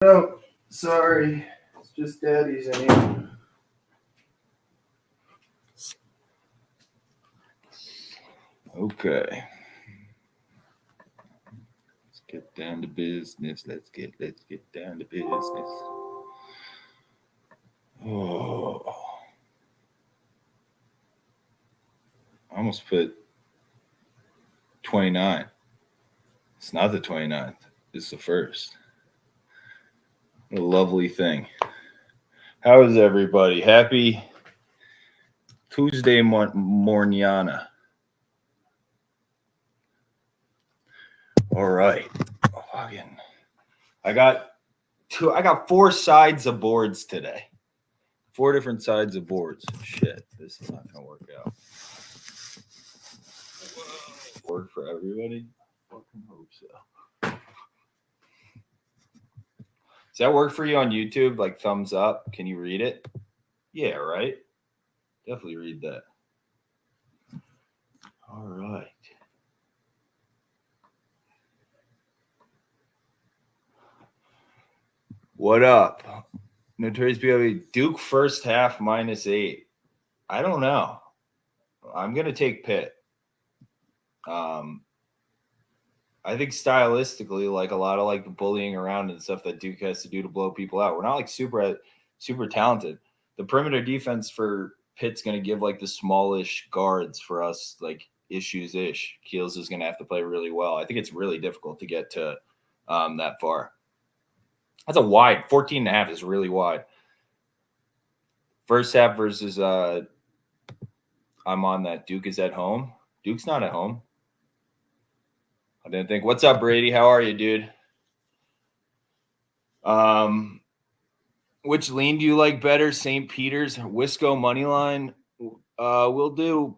No, sorry. It's just daddy's in here. Okay. Let's get down to business. Let's get down to business. Oh. I almost put 29. It's not the 29th. It's the first. What a lovely thing. How is everybody? Happy Tuesday morniana. All right. I got 4 sides of boards today. 4 different sides of boards. Shit, this is not gonna work out. Work for everybody? Fucking hope so. Does that work for you on YouTube? Like thumbs up? Can you read it? Yeah, right? Definitely read that. All right. What up? Notorious B.O.B. Duke first half -8. I don't know. I'm going to take Pitt. I think stylistically, like a lot of like the bullying around and stuff that Duke has to do to blow people out. We're not like super talented. The perimeter defense for Pitt's going to give like the smallish guards for us like issues-ish. Keels is going to have to play really well. I think it's really difficult to get to that far. That's a wide 14.5 is really wide. First half versus I'm on that. Duke is at home. Duke's not at home. I didn't think. What's up, Brady? How are you, dude? Which lean do you like better? St. Peter's, Wisco money line. We'll do.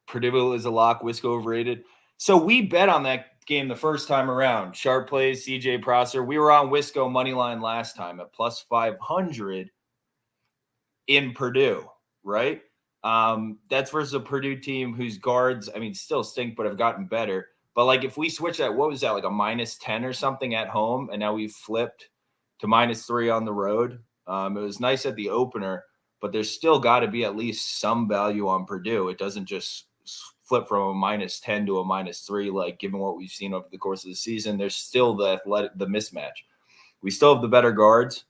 Purdue is a lock. Wisco overrated. So we bet on that game the first time around. Sharp plays, CJ Prosser. We were on Wisco money line last time at plus 500 in Purdue, right? That's versus a Purdue team whose guards, I mean, still stink, but have gotten better. But like if we switch that, what was that, like a -10 or something at home, and now we've flipped to -3 on the road. It was nice at the opener, but there's still got to be at least some value on Purdue. It doesn't just flip from a -10 to a -3, like given what we've seen over the course of the season. There's still the mismatch. We still have the better guards,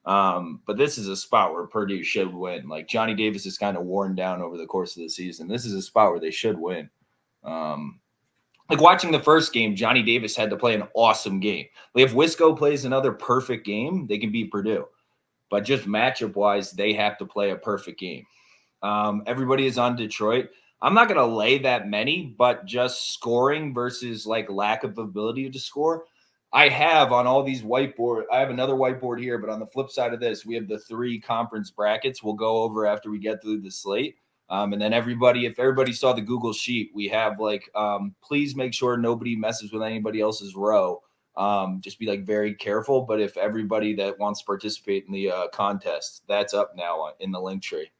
but this is a spot where Purdue should win. Like Johnny Davis is kind of worn down over the course of the season. This is a spot where they should win. Like watching the first game, Johnny Davis had to play an awesome game. Like if Wisco plays another perfect game, they can beat Purdue. But just matchup-wise, they have to play a perfect game. Everybody is on Detroit. I'm not going to lay that many, but just scoring versus like lack of ability to score. I have on all these whiteboard. I have another whiteboard here, but on the flip side of this, we have the 3 conference brackets we'll go over after we get through the slate. And then if everybody saw the Google sheet, we have like, please make sure nobody messes with anybody else's row. Just be like very careful. But if everybody that wants to participate in the contest, that's up now in the link tree.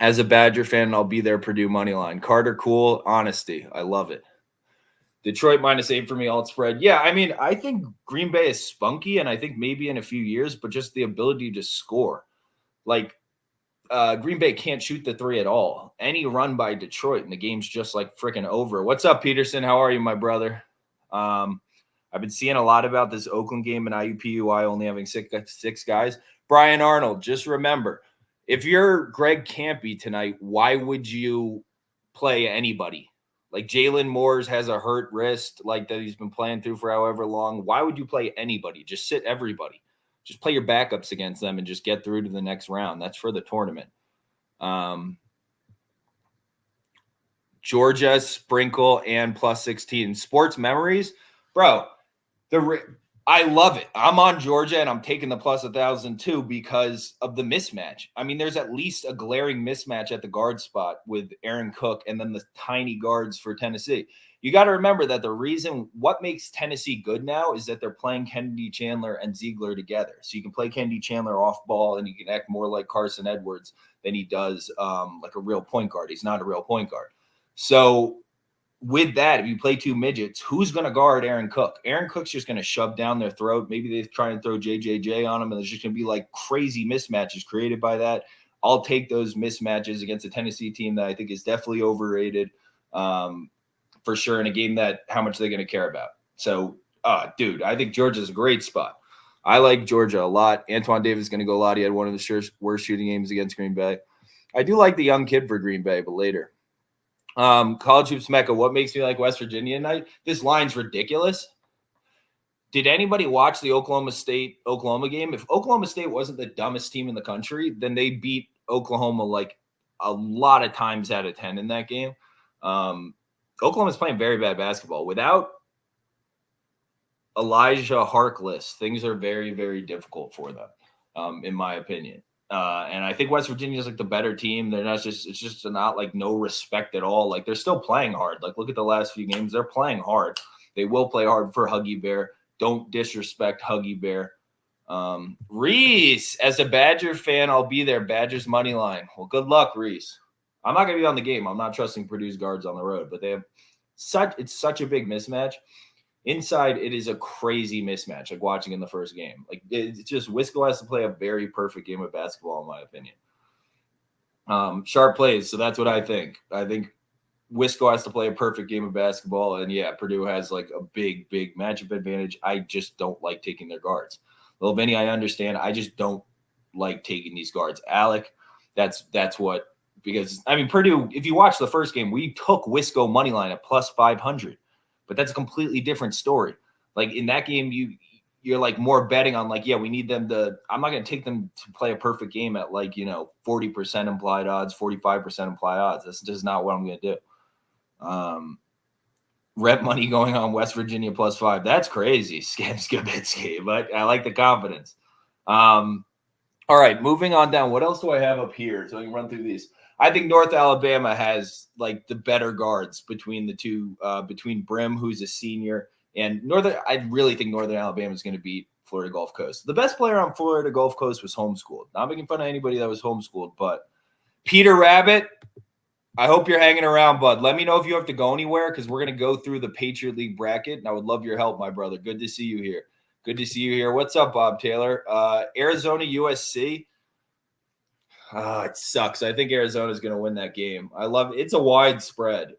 As a Badger fan, I'll be there. Purdue money line. Carter, cool. Honesty. I love it. Detroit -8 for me, alt spread. Yeah, I mean, I think Green Bay is spunky, and I think maybe in a few years, but just the ability to score. Like, Green Bay can't shoot the 3 at all. Any run by Detroit, and the game's just like freaking over. What's up, Peterson? How are you, my brother? I've been seeing a lot about this Oakland game and IUPUI only having six guys. Brian Arnold, just remember, if you're Greg Campy tonight, why would you play anybody? Like Jalen Moores has a hurt wrist like that he's been playing through for however long. Why would you play anybody? Just sit everybody. Just play your backups against them and just get through to the next round. That's for the tournament. Georgia, sprinkle, and +16. Sports memories. Bro, I love it. I'm on Georgia, and I'm taking the +1,000 too because of the mismatch. I mean, there's at least a glaring mismatch at the guard spot with Aaron Cook and then the tiny guards for Tennessee. You got to remember that the reason what makes Tennessee good now is that they're playing Kennedy Chandler and Ziegler together. So you can play Kennedy Chandler off ball, and you can act more like Carson Edwards than he does like a real point guard. He's not a real point guard. So with that, if you play two midgets, who's going to guard Aaron Cook? Aaron Cook's just going to shove down their throat. Maybe they try and throw JJJ on him, and there's just going to be like crazy mismatches created by that. I'll take those mismatches against a Tennessee team that I think is definitely overrated for sure in a game that how much they're going to care about. So, dude, I think Georgia's a great spot. I like Georgia a lot. Antoine Davis is going to go a lot. He had one of the worst shooting games against Green Bay. I do like the young kid for Green Bay, but later. College Hoops Mecca, what makes me like West Virginia tonight? This line's ridiculous. Did anybody watch the Oklahoma game? If Oklahoma State wasn't the dumbest team in the country, then they beat Oklahoma like a lot of times out of 10 in that game. Oklahoma's playing very bad basketball. Without Elijah Harkless, things are very, very difficult for them, in my opinion. And I think West Virginia is like the better team. It's just not like no respect at all. Like they're still playing hard. Like look at the last few games. They're playing hard. They will play hard for Huggy Bear. Don't disrespect Huggy Bear. Reese, as a Badger fan, I'll be there. Badgers money line. Well, good luck, Reese. I'm not going to be on the game. I'm not trusting Purdue's guards on the road, but it's such a big mismatch. Inside, it is a crazy mismatch, like watching in the first game. Like it's just Wisco has to play a very perfect game of basketball, in my opinion. Sharp plays, so that's what I think. I think Wisco has to play a perfect game of basketball, and yeah, Purdue has like a big, big matchup advantage. I just don't like taking their guards. Well, Vinny, I understand. I just don't like taking these guards. Alec, that's what because I mean Purdue. If you watch the first game, we took Wisco money line at plus 500. But that's a completely different story. Like in that game, you're like more betting on like, yeah, we need them to – I'm not going to take them to play a perfect game at like, 40% implied odds, 45% implied odds. That's just not what I'm going to do. Rep money going on West Virginia plus 5. That's crazy. Skibitsky, but I like the confidence. All right, moving on down. What else do I have up here so I can run through these? I think North Alabama has like the better guards between the two, between Brim, who's a senior, and I really think Northern Alabama is going to beat Florida Gulf Coast. The best player on Florida Gulf Coast was homeschooled. Not making fun of anybody that was homeschooled, but Peter Rabbit, I hope you're hanging around, bud. Let me know if you have to go anywhere because we're going to go through the Patriot League bracket, and I would love your help, my brother. Good to see you here. Good to see you here. What's up, Bob Taylor? Arizona USC. It sucks. I think Arizona is going to win that game. I love it. It's a wide spread.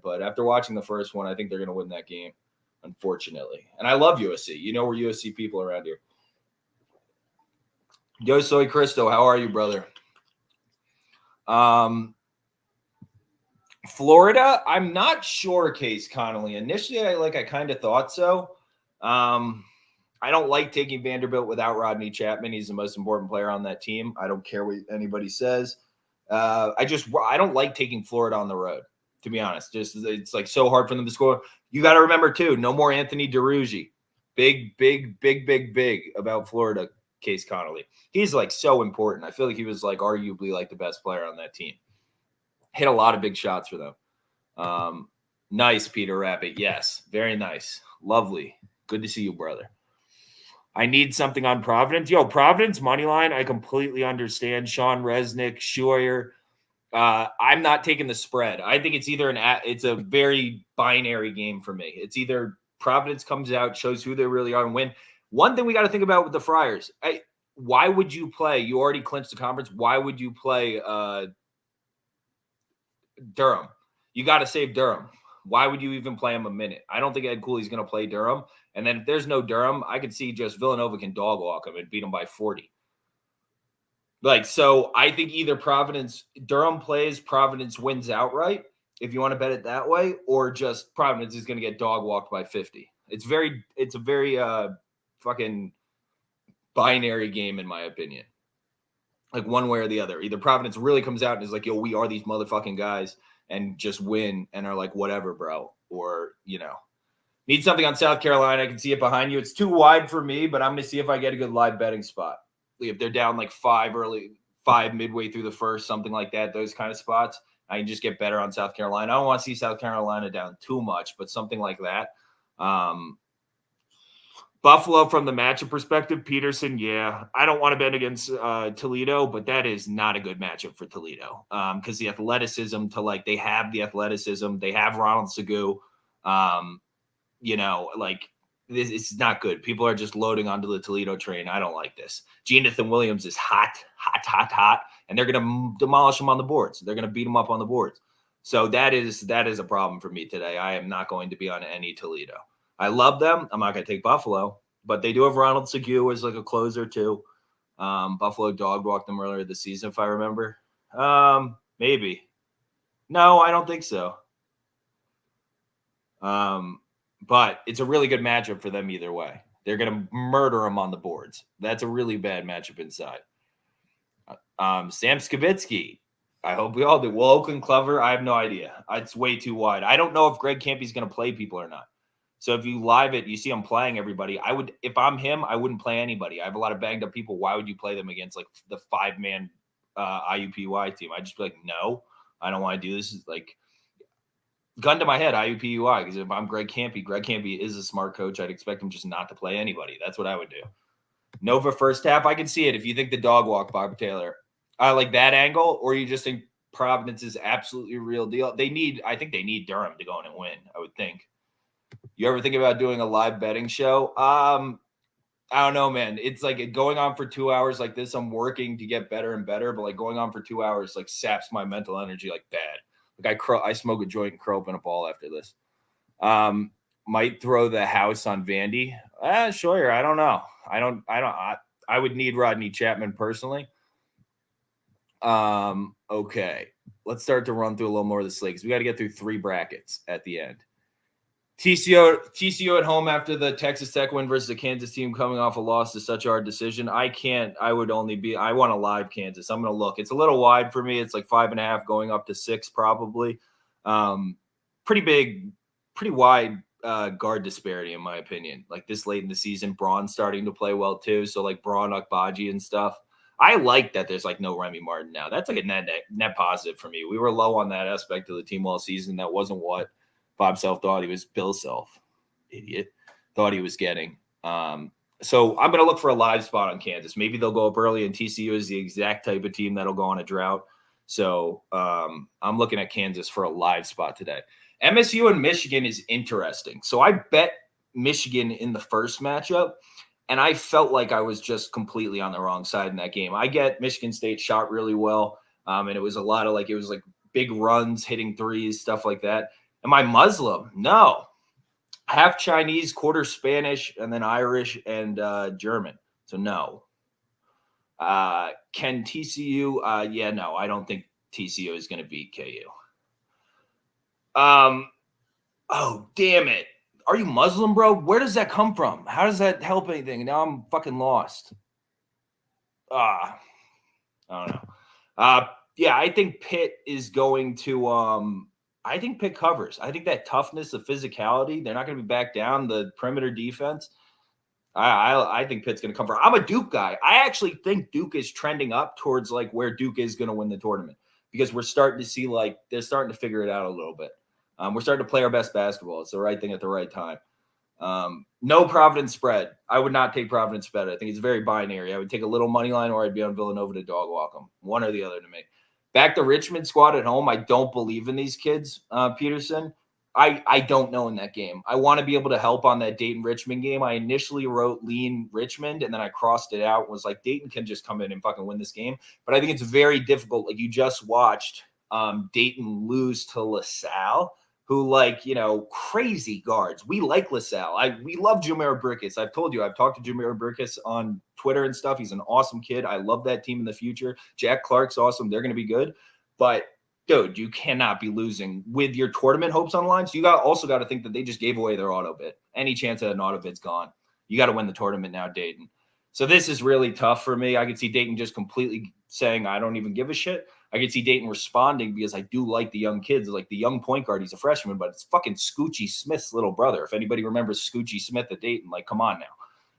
But after watching the first one, I think they're going to win that game, unfortunately. And I love USC. We're USC people around here. Yo soy Cristo. How are you, brother? Florida, I'm not sure, Case Connolly. Initially, I kind of thought so. I don't like taking Vanderbilt without Rodney Chapman. He's the most important player on that team. I don't care what anybody says. I don't like taking Florida on the road, to be honest. It's like so hard for them to score. You got to remember too, no more Anthony DeRuggi. Big about Florida, Case Connolly. He's like so important. I feel like he was like arguably like the best player on that team. Hit a lot of big shots for them. Nice, Peter Rabbit. Yes, very nice. Lovely. Good to see you, brother. I need something on Providence. Yo, Providence money line, I completely understand. Sean Resnick, Scheuer. I'm not taking the spread. I think it's either it's a very binary game for me. It's either Providence comes out, shows who they really are, and win. One thing we got to think about with the Friars, why would you play? You already clinched the conference. Why would you play Durham? You got to save Durham. Why would you even play him a minute? I don't think Ed Cooley's going to play Durham. And then if there's no Durham, I could see just Villanova can dog walk him and beat him by 40. So I think either Durham plays, Providence wins outright, if you want to bet it that way, or just Providence is going to get dog walked by 50. It's a very fucking binary game, in my opinion. Like one way or the other. Either Providence really comes out and is like, yo, we are these motherfucking guys, and just win and are like, whatever, bro. Or, need something on South Carolina. I can see it behind you. It's too wide for me, but I'm going to see if I get a good live betting spot. If they're down like 5 midway through the first, something like that, those kind of spots, I can just get better on South Carolina. I don't want to see South Carolina down too much, but something like that. Buffalo, from the matchup perspective, Peterson, yeah. I don't want to bet against Toledo, but that is not a good matchup for Toledo because the athleticism they have the athleticism. They have Ronald Segou. This it's not good. People are just loading onto the Toledo train. I don't like this. Jonathan Williams is hot, and they're going to demolish him on the boards. They're going to beat him up on the boards. So that is a problem for me today. I am not going to be on any Toledo. I love them. I'm not going to take Buffalo, but they do have Ronald Segou as like a closer too. Buffalo dog walked them earlier this season, if I remember. Maybe. No, I don't think so. But it's a really good matchup for them either way. They're going to murder them on the boards. That's a really bad matchup inside. Sam Skibitsky. I hope we all do. Will Oakland cover? I have no idea. It's way too wide. I don't know if Greg Campy's going to play people or not. So if you live it, you see him playing everybody. If I'm him, I wouldn't play anybody. I have a lot of banged up people. Why would you play them against like the 5-man IUPUI team? I'd just be like, no, I don't want to do this. It's like gun to my head, IUPUI. Because if I'm Greg Campy is a smart coach. I'd expect him just not to play anybody. That's what I would do. Nova first half, I can see it. If you think the dog walk Bob Taylor, I like that angle, or you just think Providence is absolutely a real deal. I think they need Durham to go in and win, I would think. You ever think about doing a live betting show? I don't know, man. It's like going on for 2 hours like this. I'm working to get better and better, but like going on for 2 hours like saps my mental energy like bad. Like I smoke a joint and curl up in a ball after this. Might throw the house on Vandy. Sure. I don't know. I would need Rodney Chapman personally. Okay. Let's start to run through a little more of the slate because we got to get through 3 brackets at the end. TCU at home after the Texas Tech win versus the Kansas team coming off a loss is such a hard decision. I want a live Kansas. I'm going to look. It's a little wide for me. It's like 5.5 going up to 6 probably. Pretty wide guard disparity in my opinion. Like this late in the season, Braun's starting to play well too. So like Braun, Akbaji and stuff. I like that there's like no Remy Martin now. That's like a net positive for me. We were low on that aspect of the team all season. That wasn't what Bob Self thought he was. Bill Self, idiot, thought he was getting. So I'm going to look for a live spot on Kansas. Maybe they'll go up early, and TCU is the exact type of team that'll go on a drought. So I'm looking at Kansas for a live spot today. MSU and Michigan is interesting. So I bet Michigan in the first matchup, and I felt like I was just completely on the wrong side in that game. I get Michigan State shot really well, and it was a lot of it was like big runs, hitting threes, stuff like that. Am I Muslim? No. Half Chinese, quarter Spanish, and then Irish and German. So no. Can TCU? Yeah, no. I don't think TCU is going to beat KU. Oh, damn it. Are you Muslim, bro? Where does that come from? How does that help anything? Now I'm fucking lost. I don't know. Yeah, I think Pitt is going to I think Pitt covers. I think that toughness, the physicality, they're not going to be back down. The perimeter defense, I think Pitt's going to cover. I'm a Duke guy. I actually think Duke is trending up towards like where Duke is going to win the tournament because we're starting to see like they're starting to figure it out a little bit. We're starting to play our best basketball. It's the right thing at the right time. No Providence spread. I would not take Providence spread. I think it's very binary. I would take a little money line or I'd be on Villanova to dog walk them. One or the other to me. Back to Richmond squad at home. I don't believe in these kids, Peterson. I don't know in that game. I want to be able to help on that Dayton-Richmond game. I initially wrote lean Richmond, and then I crossed it out. Was like, Dayton can just come in and fucking win this game. But I think it's very difficult. Like, you just watched Dayton lose to LaSalle, who, like, crazy guards. We like LaSalle. We love Jameer Burkess. I've told you, I've talked to Jameer Burkess on Twitter and stuff. He's an awesome kid. I love that team in the future. Jack Clark's awesome. They're going to be good. But, dude, you cannot be losing with your tournament hopes on the line. So you also got to think that they just gave away their auto bid. Any chance that an auto bid's gone. You got to win the tournament now, Dayton. So this is really tough for me. I could see Dayton just completely saying, I don't even give a shit. I could see Dayton responding because I do like the young kids, like the young point guard. He's a freshman, but it's fucking Scoochie Smith's little brother. If anybody remembers Scoochie Smith at Dayton, like, come on now.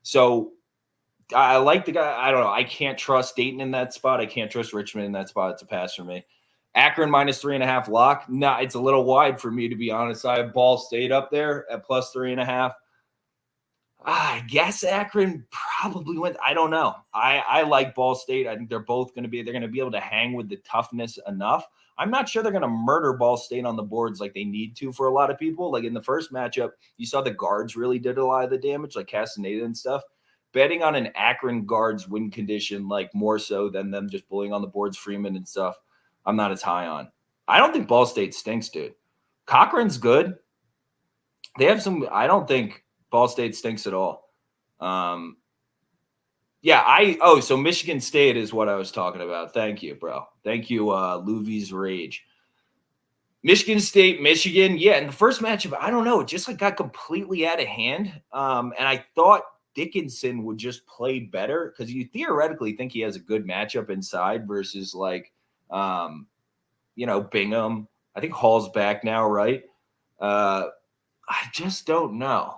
So I like the guy. I don't know. I can't trust Dayton in that spot. I can't trust Richmond in that spot. It's a pass for me. Akron -3.5 lock. Nah, it's a little wide for me, to be honest. I have Ball State up there at +3.5. I guess Akron probably wins. I don't know. I like Ball State. I think they're going to be able to hang with the toughness enough. I'm not sure they're going to murder Ball State on the boards like they need to for a lot of people. Like in the first matchup, you saw the guards really did a lot of the damage, like Castaneda and stuff. Betting on an Akron guards win condition, like more so than them just bullying on the boards, Freeman and stuff, I'm not as high on. I don't think Ball State stinks, dude. Cochran's good. They have some. I don't think Ball State stinks at all. So Michigan State is what I was talking about. Thank you, bro. Thank you, Louvy's Rage. Michigan State, Michigan. Yeah, in the first matchup, I don't know. It just got completely out of hand. And I thought Dickinson would just play better because you theoretically think he has a good matchup inside versus Bingham. I think Hall's back now, right? I just don't know.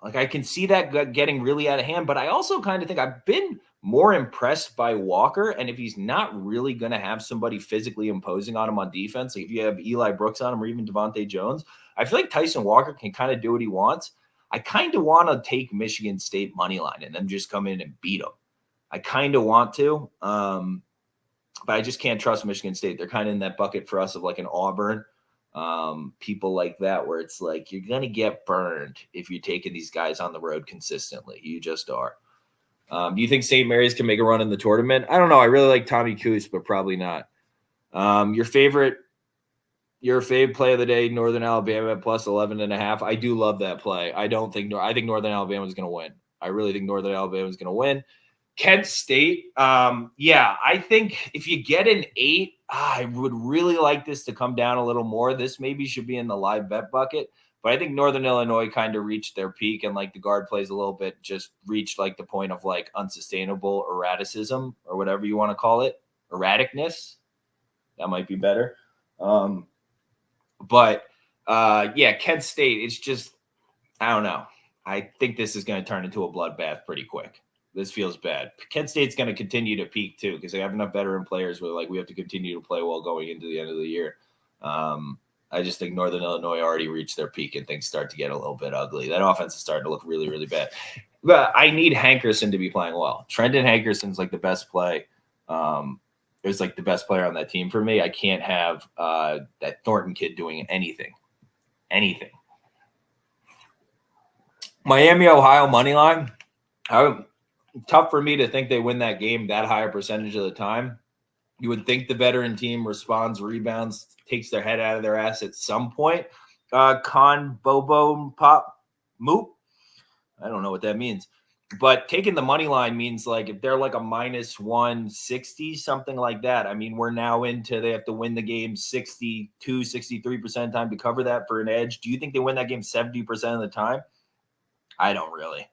Like I can see that getting really out of hand, but I also kind of think I've been more impressed by Walker. And if he's not really going to have somebody physically imposing on him on defense, like if you have Eli Brooks on him or even Devontae Jones, I feel like Tyson Walker can kind of do what he wants. I kind of want to take Michigan State money line and then just come in and beat them. I kind of want to, but I just can't trust Michigan State. They're kind of in that bucket for us of like an Auburn. People like that where it's like you're gonna get burned if you're taking these guys on the road consistently. You just are. Do you think St. Mary's can make a run in the tournament? I don't know. I really like Tommy Coos, but probably not. Your fave play of the day, Northern Alabama at plus 11.5. I do love that play. I think Northern Alabama is going to win. I really think Northern Alabama is going to win. Kent State, I think if you get an 8, I would really like this to come down a little more. This maybe should be in the live bet bucket, but I think Northern Illinois kind of reached their peak and like the guard plays a little bit, just reached like the point of like unsustainable erraticism or whatever you want to call it. Erraticness. That might be better. Kent State, it's just, I don't know. I think this is going to turn into a bloodbath pretty quick. This feels bad. Kent State's going to continue to peak too because they have enough veteran players where like we have to continue to play well going into the end of the year. I just think Northern Illinois already reached their peak and things start to get a little bit ugly. That offense is starting to look really, really bad. But I need Hankerson to be playing well. Trenton Hankerson's like the best play. There's like the best player on that team for me. I can't have that Thornton kid doing anything. Miami, Ohio money line. Tough for me to think they win that game that high a percentage of the time. You would think the veteran team responds, rebounds, takes their head out of their ass at some point. Con Bobo Pop Moop. I don't know what that means. But taking the money line means like if they're like a minus 160, something like that. I mean, we're now into they have to win the game 62, 63% time to cover that for an edge. Do you think they win that game 70% of the time? I don't really.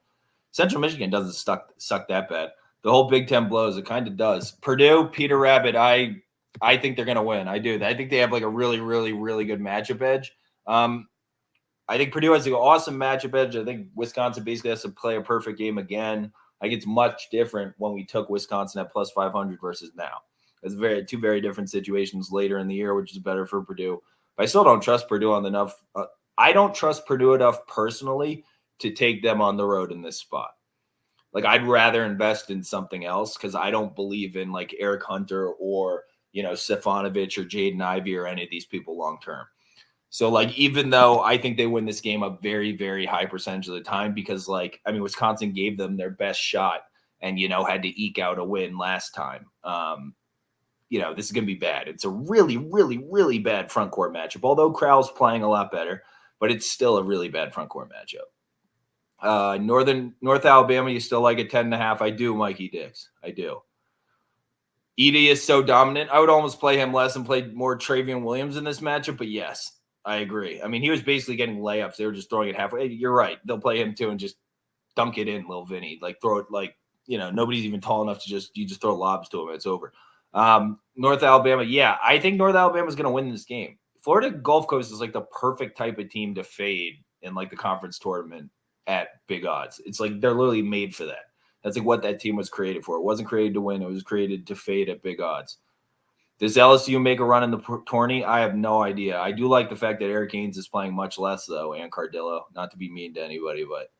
Central Michigan doesn't suck that bad. The whole Big Ten blows. It kind of does. Purdue, Peter Rabbit, I think they're going to win. I do. I think they have like a really, really, really good matchup edge. I think Purdue has an awesome matchup edge. I think Wisconsin basically has to play a perfect game again. I think it's much different when we took Wisconsin at plus 500 versus now. It's two very different situations later in the year, which is better for Purdue. But I still don't trust Purdue on enough. I don't trust Purdue enough personally to take them on the road in this spot. Like I'd rather invest in something else because I don't believe in like Eric Hunter or, Stefanovic or Jaden Ivey or any of these people long-term. So like, even though I think they win this game a very, very high percentage of the time, because Wisconsin gave them their best shot and, had to eke out a win last time. This is going to be bad. It's a really, really, really bad front court matchup, although Crowell's playing a lot better, but it's still a really bad front court matchup. North Alabama, you still like a 10.5? I do, Mikey Dix. I do. Edey is so dominant. I would almost play him less and play more Travion Williams in this matchup, but yes, I agree. I mean, he was basically getting layups. They were just throwing it halfway. You're right. They'll play him too and just dunk it in, little Vinny. Like throw it nobody's even tall enough to you just throw lobs to him. It's over. North Alabama, yeah, I think North Alabama is going to win this game. Florida Gulf Coast is like the perfect type of team to fade in like the conference tournament at big odds. It's like they're literally made for that. That's like what that team was created for. It wasn't created to win. It was created to fade at big odds. Does LSU make a run in the tourney? I have no idea. I do like the fact that Eric Haynes is playing much less, though, and Cardillo. Not to be mean to anybody, but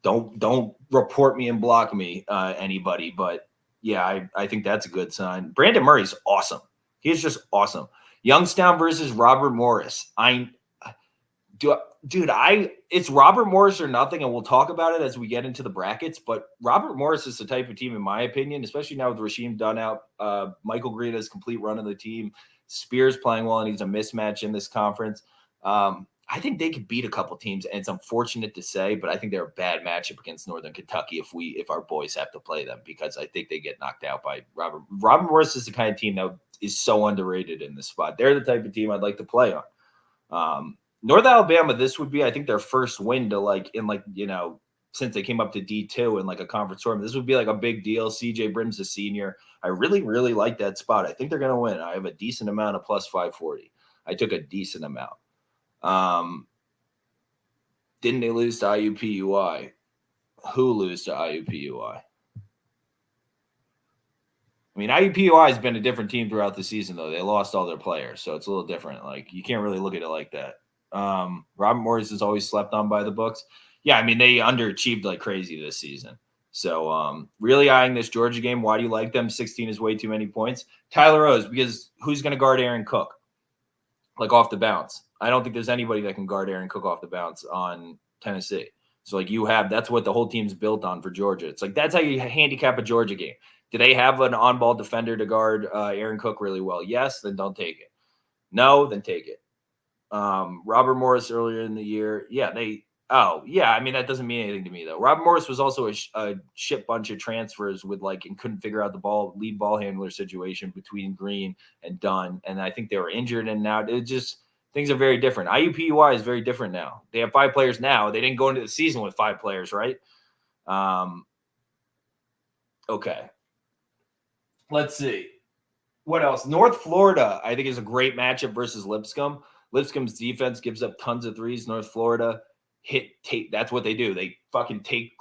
don't report me and block me, anybody. But yeah, I think that's a good sign. Brandon Murray's awesome. He's just awesome. Youngstown versus Robert Morris. It's Robert Morris or nothing, and we'll talk about it as we get into the brackets. But Robert Morris is the type of team, in my opinion, especially now with Rasheem Dunn out, Michael Green has complete run of the team. Spears playing well, and he's a mismatch in this conference. I think they could beat a couple teams, and it's unfortunate to say, but I think they're a bad matchup against Northern Kentucky if our boys have to play them, because I think they get knocked out by Robert. Robert Morris is the kind of team that is so underrated in this spot. They're the type of team I'd like to play on. North Alabama, this would be, I think, their first win to since they came up to D2 in like a conference tournament. This would be like a big deal. CJ Brim's a senior. I really, really like that spot. I think they're going to win. I have a decent amount of plus 540. I took a decent amount. Didn't they lose to IUPUI? Who lose to IUPUI? I mean, IUPUI has been a different team throughout the season, though. They lost all their players, so it's a little different. Like, you can't really look at it like that. Robert Morris is always slept on by the books. Yeah, I mean, they underachieved like crazy this season. So really eyeing this Georgia game. Why do you like them? 16 is way too many points. Tyler Rose, because who's going to guard Aaron Cook? Like off the bounce. I don't think there's anybody that can guard Aaron Cook off the bounce on Tennessee. So like that's what the whole team's built on for Georgia. It's like that's how you handicap a Georgia game. Do they have an on-ball defender to guard Aaron Cook really well? Yes, then don't take it. No, then take it. Robert Morris earlier in the year. I mean, that doesn't mean anything to me, though. Robert Morris was also a shit bunch of transfers and couldn't figure out the lead ball handler situation between Green and Dunn. And I think they were injured, and now things are very different. IUPUI is very different now. They have 5 players now. They didn't go into the season with 5 players, right? Okay. Let's see. What else? North Florida, I think, is a great matchup versus Lipscomb. Lipscomb's defense gives up tons of threes. North Florida that's what they do. They fucking take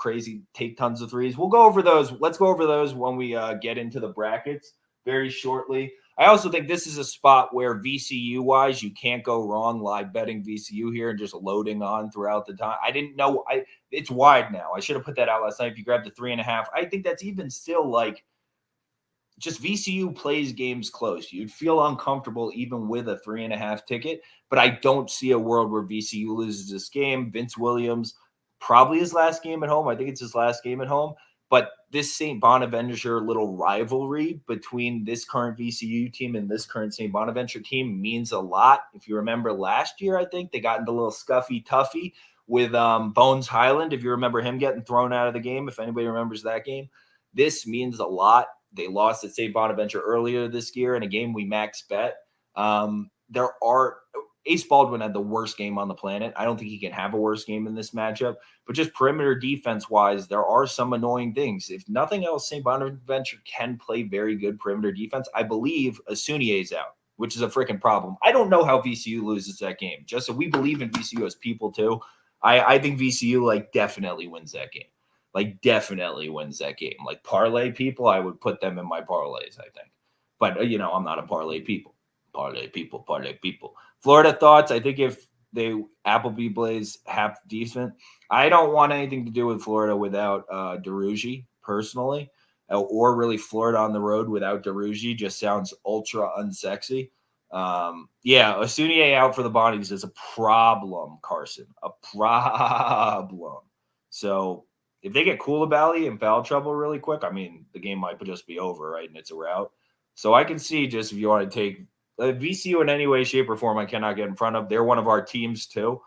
tons of threes. We'll go over those. Let's go over those when we get into the brackets very shortly. I also think this is a spot where VCU-wise, you can't go wrong live betting VCU here and just loading on throughout the time. I didn't know. It's wide now. I should have put that out last night. If you grab the 3.5, I think that's even still like just VCU plays games close. You'd feel uncomfortable even with a 3.5 ticket, but I don't see a world where VCU loses this game. Vince Williams, probably his last game at home. I think it's his last game at home. But this St. Bonaventure little rivalry between this current VCU team and this current St. Bonaventure team means a lot. If you remember last year, I think they got into a little scuffy tuffy with Bones Highland. If you remember him getting thrown out of the game, if anybody remembers that game, this means a lot. They lost at St. Bonaventure earlier this year in a game we max bet. Ace Baldwin had the worst game on the planet. I don't think he can have a worse game in this matchup. But just perimeter defense-wise, there are some annoying things. If nothing else, St. Bonaventure can play very good perimeter defense. I believe Asunye's out, which is a freaking problem. I don't know how VCU loses that game. Just so we believe in VCU as people too. I think VCU definitely wins that game. Definitely wins that game. Parlay people, I would put them in my parlays, I think. But, I'm not a parlay people. Parlay people. Florida thoughts, I think if Appleby plays half decent, I don't want anything to do with Florida without DeRougie, personally, or really Florida on the road without DeRougie. Just sounds ultra unsexy. Asunye out for the Bonnies is a problem, Carson. A problem. So if they get Coulibaly in foul trouble really quick, I mean, the game might just be over, right? And it's a rout. So I can see just if you want to take VCU in any way, shape, or form, I cannot get in front of. They're one of our teams too.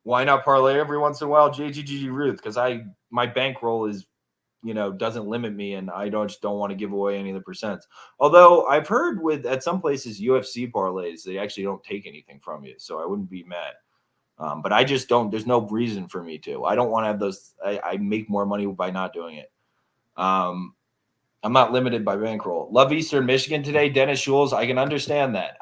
Why not parlay every once in a while? JGG Ruth, because my bankroll is, doesn't limit me, and I just don't want to give away any of the percents. Although I've heard at some places UFC parlays, they actually don't take anything from you, so I wouldn't be mad. But I just don't. There's no reason for me to. I don't want to have those. I make more money by not doing it. I'm not limited by bankroll. Love Eastern Michigan today. Dennis Schules, I can understand that.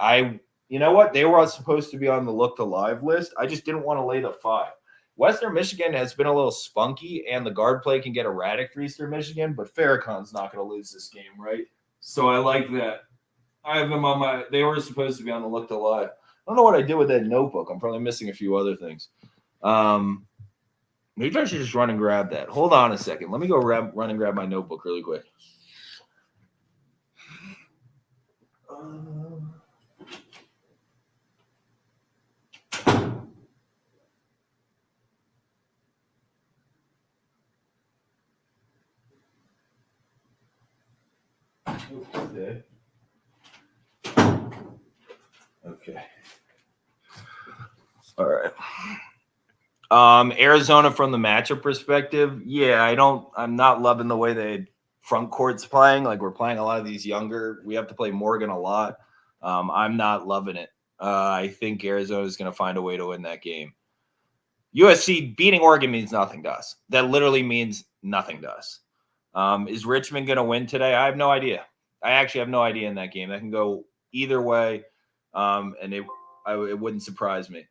You know what? They were supposed to be on the look to live list. I just didn't want to lay the 5. Western Michigan has been a little spunky, and the guard play can get erratic for Eastern Michigan, but Farrakhan's not going to lose this game, right? So I like that. I have them on they were supposed to be on the look to live. I don't know what I did with that notebook. I'm probably missing a few other things. Maybe I should just run and grab that. Hold on a second. Let me go run and grab my notebook really quick. Okay. Okay. All right. Arizona from the matchup perspective, yeah, I'm not loving the way the front court's playing. Like we're playing a lot of these younger. We have to play Morgan a lot. I'm not loving it. I think Arizona is going to find a way to win that game. USC beating Oregon means nothing to us. That literally means nothing to us. Is Richmond going to win today? I have no idea. I actually have no idea in that game. That can go either way, and it wouldn't surprise me.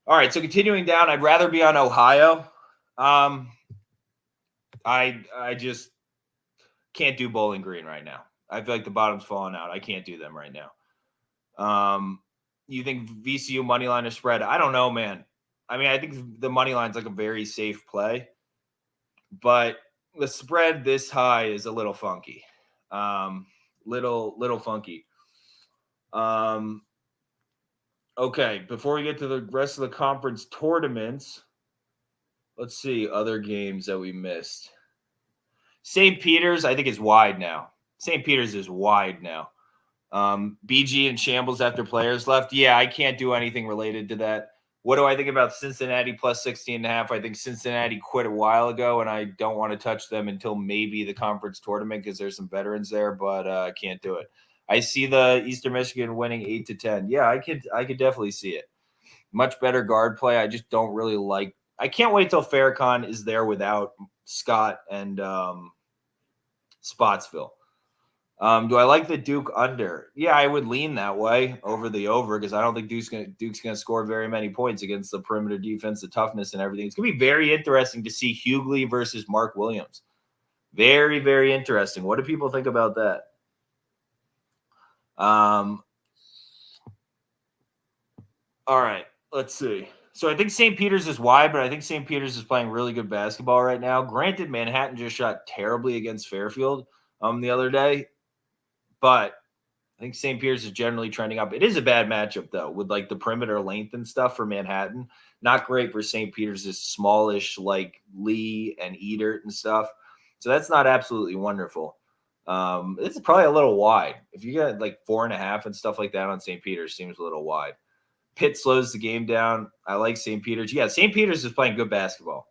All right, so continuing down, I'd rather be on Ohio. I just can't do Bowling Green right now. I feel like the bottom's falling out. I can't do them right now. You think VCU money line or spread? I don't know, man. I mean, I think the money line's like a very safe play, but the spread this high is a little funky. Little funky. Okay, before we get to the rest of the conference tournaments, let's see other games that we missed. St. Peter's, I think, is wide now. St. Peter's is wide now. BG and shambles after players left. Yeah, I can't do anything related to that. What do I think about Cincinnati plus 16.5? I think Cincinnati quit a while ago, and I don't want to touch them until maybe the conference tournament because there's some veterans there, but I can't do it. I see the Eastern Michigan winning 8-10. Yeah, I could definitely see it. Much better guard play. I just don't really like. I can't wait till Farrakhan is there without Scott and Spotsville. Do I like the Duke under? Yeah, I would lean that way over the over because I don't think Duke's gonna score very many points against the perimeter defense, the toughness, and everything. It's gonna be very interesting to see Hughley versus Mark Williams. Very, very interesting. What do people think about that? All right, let's see. So I think St. Peter's is wide, but I think St. Peter's is playing really good basketball right now. Granted, Manhattan just shot terribly against Fairfield the other day, but I think St. Peter's is generally trending up. It is a bad matchup, though, with like the perimeter length and stuff for Manhattan. Not great for St. Peter's, is smallish like Lee and Edert and stuff. So that's not absolutely wonderful. It's probably a little wide. If you get like 4.5 and stuff like that on St. Peter's, seems a little wide. Pitt slows the game down. I like St. Peter's. Yeah, St. Peter's is playing good basketball.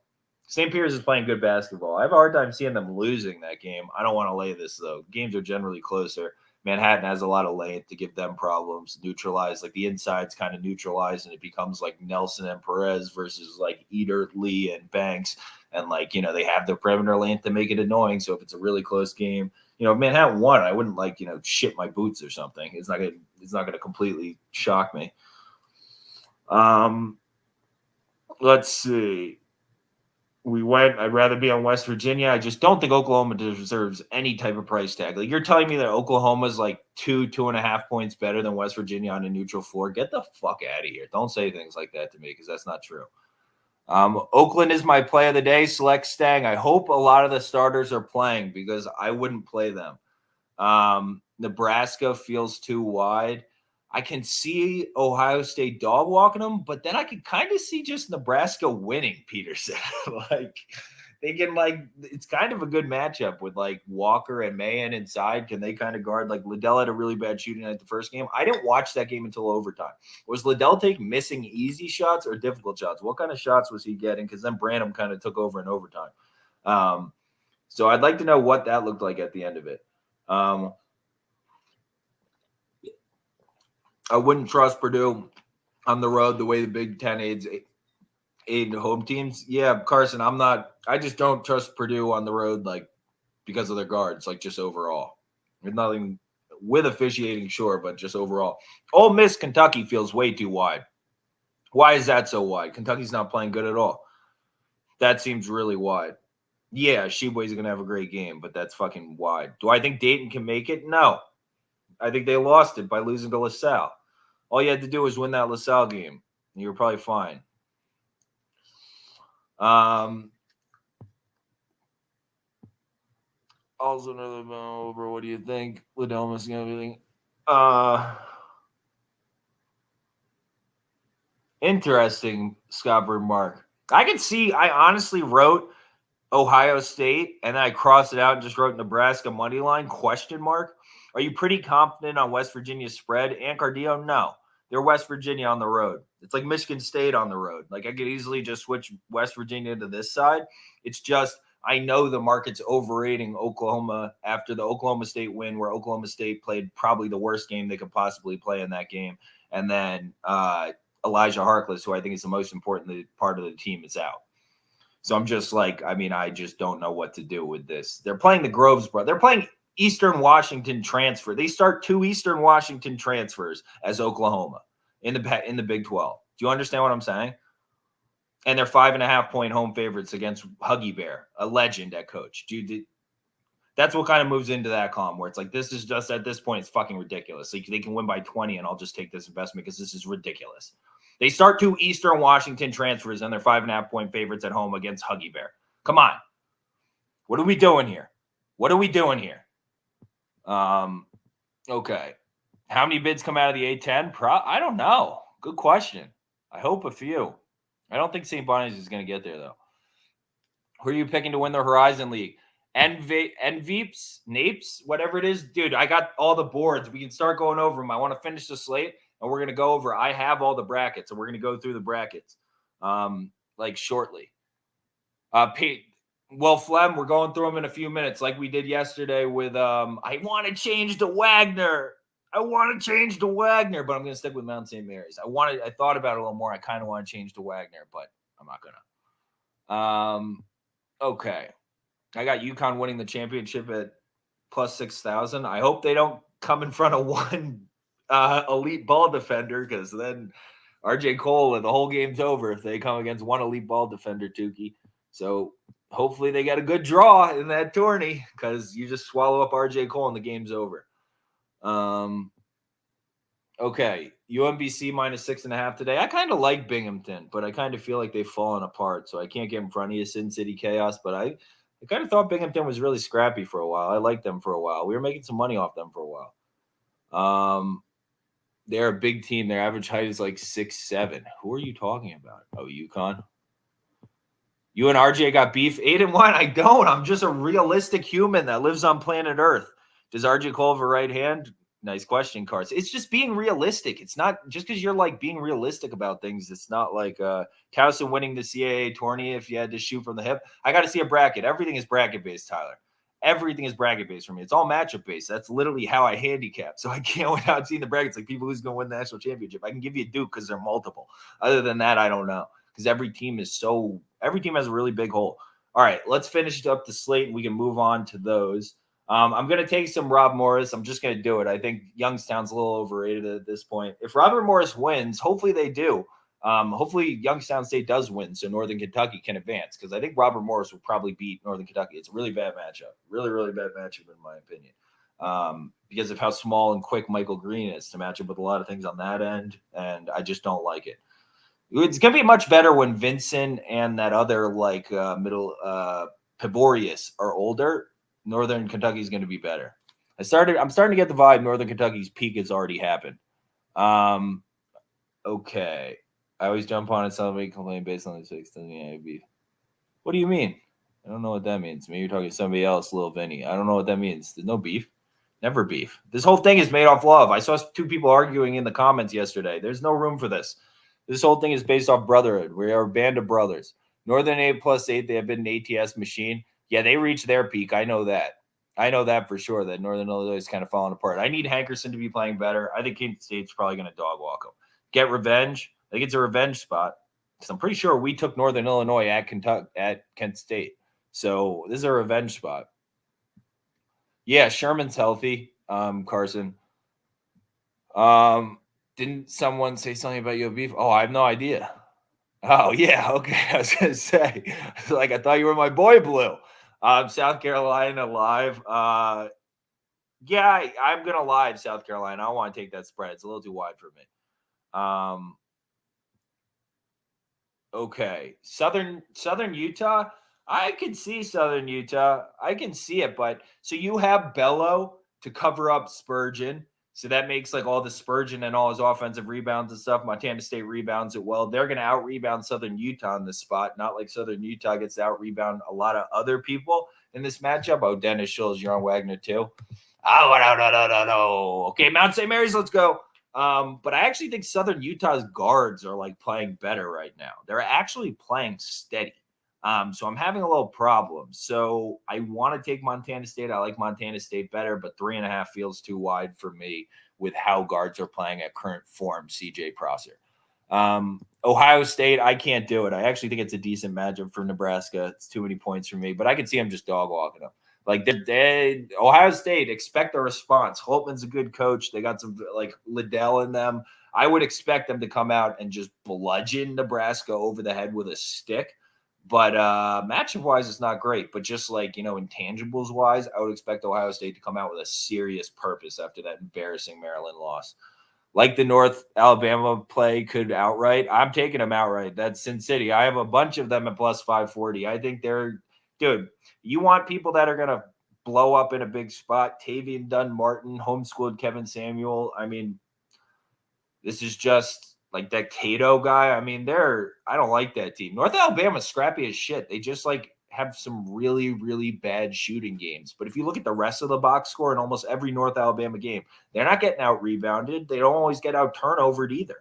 St. Peter's is playing good basketball. I have a hard time seeing them losing that game. I don't want to lay this, though. Games are generally closer. Manhattan has a lot of length to give them problems, neutralize. Like the inside's kind of neutralized, and it becomes like Nelson and Perez versus like Edert, Lee, and Banks. And like, they have the perimeter length to make it annoying. So if it's a really close game, if Manhattan won, I wouldn't like, shit my boots or something. It's not gonna completely shock me. Let's see. I'd rather be on West Virginia. I just don't think Oklahoma deserves any type of price tag. Like you're telling me that Oklahoma's like 2.5 points better than West Virginia on a neutral floor. Get the fuck out of here. Don't say things like that to me because that's not true. Oakland is my play of the day. Select Stang. I hope a lot of the starters are playing because I wouldn't play them. Nebraska feels too wide. I can see Ohio State dog walking them, but then I can kind of see just Nebraska winning, Peterson. Like they can it's kind of a good matchup with like Walker and Mahan inside. Can they kind of guard? Like Liddell had a really bad shooting night the first game. I didn't watch that game until overtime. Was Liddell missing easy shots or difficult shots? What kind of shots was he getting? Because then Branham kind of took over in overtime. So I'd like to know what that looked like at the end of it. I wouldn't trust Purdue on the road the way the Big Ten aid home teams. Yeah, Carson, I just don't trust Purdue on the road, like because of their guards, like just overall. There's nothing with officiating, sure, but just overall. Ole Miss, Kentucky feels way too wide. Why is that so wide? Kentucky's not playing good at all. That seems really wide. Yeah, Sheboy's going to have a great game, but that's fucking wide. Do I think Dayton can make it? No. I think they lost it by losing to LaSalle. All you had to do was win that LaSalle game. You were probably fine. Also, another over. What do you think? Liddell missing everything. Interesting, Scott Mark. I honestly wrote Ohio State and then I crossed it out and just wrote Nebraska money line question mark. Are you pretty confident on West Virginia's spread? Cardio? No. They're West Virginia on the road. It's like Michigan State on the road. Like I could easily just switch West Virginia to this side. It's just I know the market's overrating Oklahoma after the Oklahoma State win, where Oklahoma State played probably the worst game they could possibly play in that game. And then Elijah Harkless, who I think is the most important part of the team, is out. So I'm just like, I just don't know what to do with this. They're playing the Groves, bro. They're playing Eastern Washington transfer. They start 2 Eastern Washington transfers as Oklahoma in the Big 12. Do you understand what I'm saying? And they're 5.5-point home favorites against Huggy Bear, a legend at coach. Dude, that's what kind of moves into that column where it's like, this is just at this point, it's fucking ridiculous. Like they can win by 20 and I'll just take this investment because this is ridiculous. They start 2 Eastern Washington transfers and they're 5.5-point favorites at home against Huggy Bear. Come on. What are we doing here? Okay. How many bids come out of the A10? I don't know. Good question. I hope a few. I don't think St. Bonnie's is going to get there, though. Who are you picking to win the Horizon League? NVeeps, Napes, whatever it is. Dude, I got all the boards. We can start going over them. I want to finish the slate, and we're going to go over. I have all the brackets, and we're going to go through the brackets shortly. Flem, we're going through them in a few minutes like we did yesterday with I want to change to Wagner. But I'm going to stick with Mount St. Mary's. I thought about it a little more. I kind of want to change to Wagner, but I'm not going to. Okay. I got UConn winning the championship at plus 6,000. I hope they don't come in front of one elite ball defender because then RJ Cole and the whole game's over if they come against one elite ball defender, Tukey. So hopefully they got a good draw in that tourney because you just swallow up RJ Cole and the game's over. Okay, UMBC minus 6.5 today. I kind of like Binghamton, but I kind of feel like they've fallen apart, so I can't get in front of you, Sin City Chaos. But I kind of thought Binghamton was really scrappy for a while. I liked them for a while. We were making some money off them for a while. They're a big team. Their average height is like 6'7". Who are you talking about? Oh, UConn. You and RJ got beef 8-1. I don't. I'm just a realistic human that lives on planet Earth. Does RJ Cole have a right hand? Nice question, Carson. It's just being realistic. It's not just because you're like being realistic about things. It's not like Towson winning the CAA tourney if you had to shoot from the hip. I got to see a bracket. Everything is bracket based, Tyler. Everything is bracket based for me. It's all matchup based. That's literally how I handicap. So I can't without seeing the brackets. Like people who's going to win the national championship. I can give you a Duke because they're multiple. Other than that, I don't know because every team has a really big hole. All right, let's finish up the slate and we can move on to those. I'm going to take some Rob Morris. I'm just going to do it. I think Youngstown's a little overrated at this point. If Robert Morris wins, hopefully they do. Hopefully Youngstown State does win so Northern Kentucky can advance because I think Robert Morris will probably beat Northern Kentucky. It's a really bad matchup. Really, really bad matchup in my opinion because of how small and quick Michael Green is to match up with a lot of things on that end, and I just don't like it. It's going to be much better when Vincent and that other middle Pivorius are older. Northern Kentucky is going to be better. I'm starting to get the vibe Northern Kentucky's peak has already happened. Okay. I always jump on and celebrate complain based on the 6th NCAAB. What do you mean? I don't know what that means. Maybe you're talking to somebody else, Lil Vinny. I don't know what that means. There's no beef. Never beef. This whole thing is made off love. I saw 2 people arguing in the comments yesterday. There's no room for this. This whole thing is based off brotherhood. We are a band of brothers. Northern 8+8, they have been an ATS machine. Yeah, they reached their peak. I know that. I know that for sure, that Northern Illinois is kind of falling apart. I need Hankerson to be playing better. I think Kent State's probably going to dog walk them. Get revenge. I think it's a revenge spot because I'm pretty sure we took Northern Illinois at Kent State. So this is a revenge spot. Yeah, Sherman's healthy, Carson. Didn't someone say something about your beef? Oh, I have no idea. Oh, yeah. Okay. I was going to say, I thought you were my boy, Blue. South Carolina live. Yeah, I'm going to live South Carolina. I don't want to take that spread. It's a little too wide for me. Okay. Southern Utah. I can see Southern Utah. I can see it, but so you have Bello to cover up Spurgeon. So that makes like all the Spurgeon and all his offensive rebounds and stuff. Montana State rebounds it well. They're going to out rebound Southern Utah in this spot. Not like Southern Utah gets to out rebound a lot of other people in this matchup. Oh, Dennis Schultz, Jaron Wagner too. Oh, no. Okay, Mount St. Mary's, let's go. But I actually think Southern Utah's guards are like playing better right now. They're actually playing steady. So I'm having a little problem. So I want to take Montana State. I like Montana State better, but 3.5 feels too wide for me with how guards are playing at current form. CJ Prosser. Ohio State, I can't do it. I actually think it's a decent matchup for Nebraska. It's too many points for me, but I can see them just dog walking them. Like Ohio State, expect a response. Holtman's a good coach. They got some like Liddell in them. I would expect them to come out and just bludgeon Nebraska over the head with a stick. But matchup wise, it's not great. But just like, intangibles wise, I would expect Ohio State to come out with a serious purpose after that embarrassing Maryland loss. Like the North Alabama play could outright. I'm taking them outright. That's Sin City. I have a bunch of them at plus 540. I think dude, you want people that are going to blow up in a big spot. Tavian Dunn Martin, homeschooled Kevin Samuel. I mean, this is just like that Cato guy. I mean, I don't like that team. North Alabama's scrappy as shit. They just like have some really, really bad shooting games. But if you look at the rest of the box score in almost every North Alabama game, they're not getting out rebounded. They don't always get out turnovered either.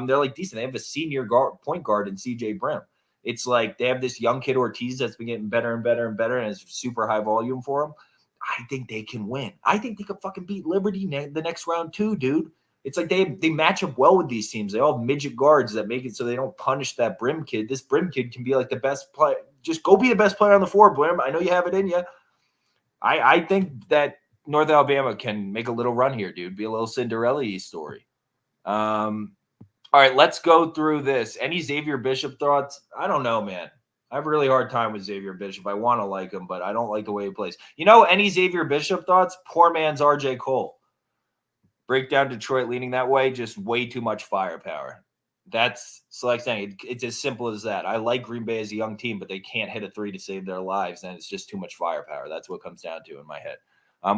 They're like decent. They have a senior point guard in CJ Brim. It's like they have this young kid Ortiz that's been getting better and better and better, and it's super high volume for them. I think they can win. I think they could fucking beat Liberty the next round too, dude. It's like they match up well with these teams. They all have midget guards that make it so they don't punish that Brim kid. This Brim kid can be like the best player. Just go be the best player on the floor, Brim. I know you have it in you. I think that North Alabama can make a little run here, dude. Be a little Cinderella-y story. All right, let's go through this. Any Xavier Bishop thoughts? I don't know, man. I have a really hard time with Xavier Bishop. I want to like him, but I don't like the way he plays. Any Xavier Bishop thoughts? Poor man's RJ Cole. Break down Detroit leaning that way, just way too much firepower. That's like saying it's as simple as that. I like Green Bay as a young team, but they can't hit a three to save their lives, and it's just too much firepower. That's what it comes down to in my head.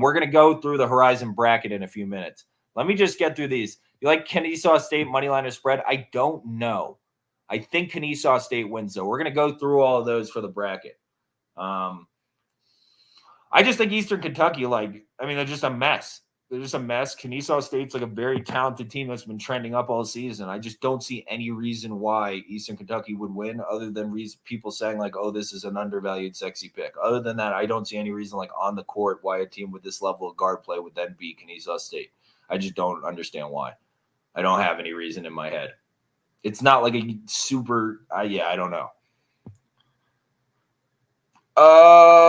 We're going to go through the Horizon bracket in a few minutes. Let me just get through these. You like Kennesaw State moneyline or spread? I don't know. I think Kennesaw State wins, though. We're going to go through all of those for the bracket. I just think Eastern Kentucky, they're just a mess. They're just a mess. Kennesaw State's like a very talented team that's been trending up all season. I just don't see any reason why Eastern Kentucky would win other than people saying like, oh, this is an undervalued sexy pick. Other than that, I don't see any reason like on the court why a team with this level of guard play would then beat Kennesaw State. I just don't understand why. I don't have any reason in my head. It's not like a super I don't know.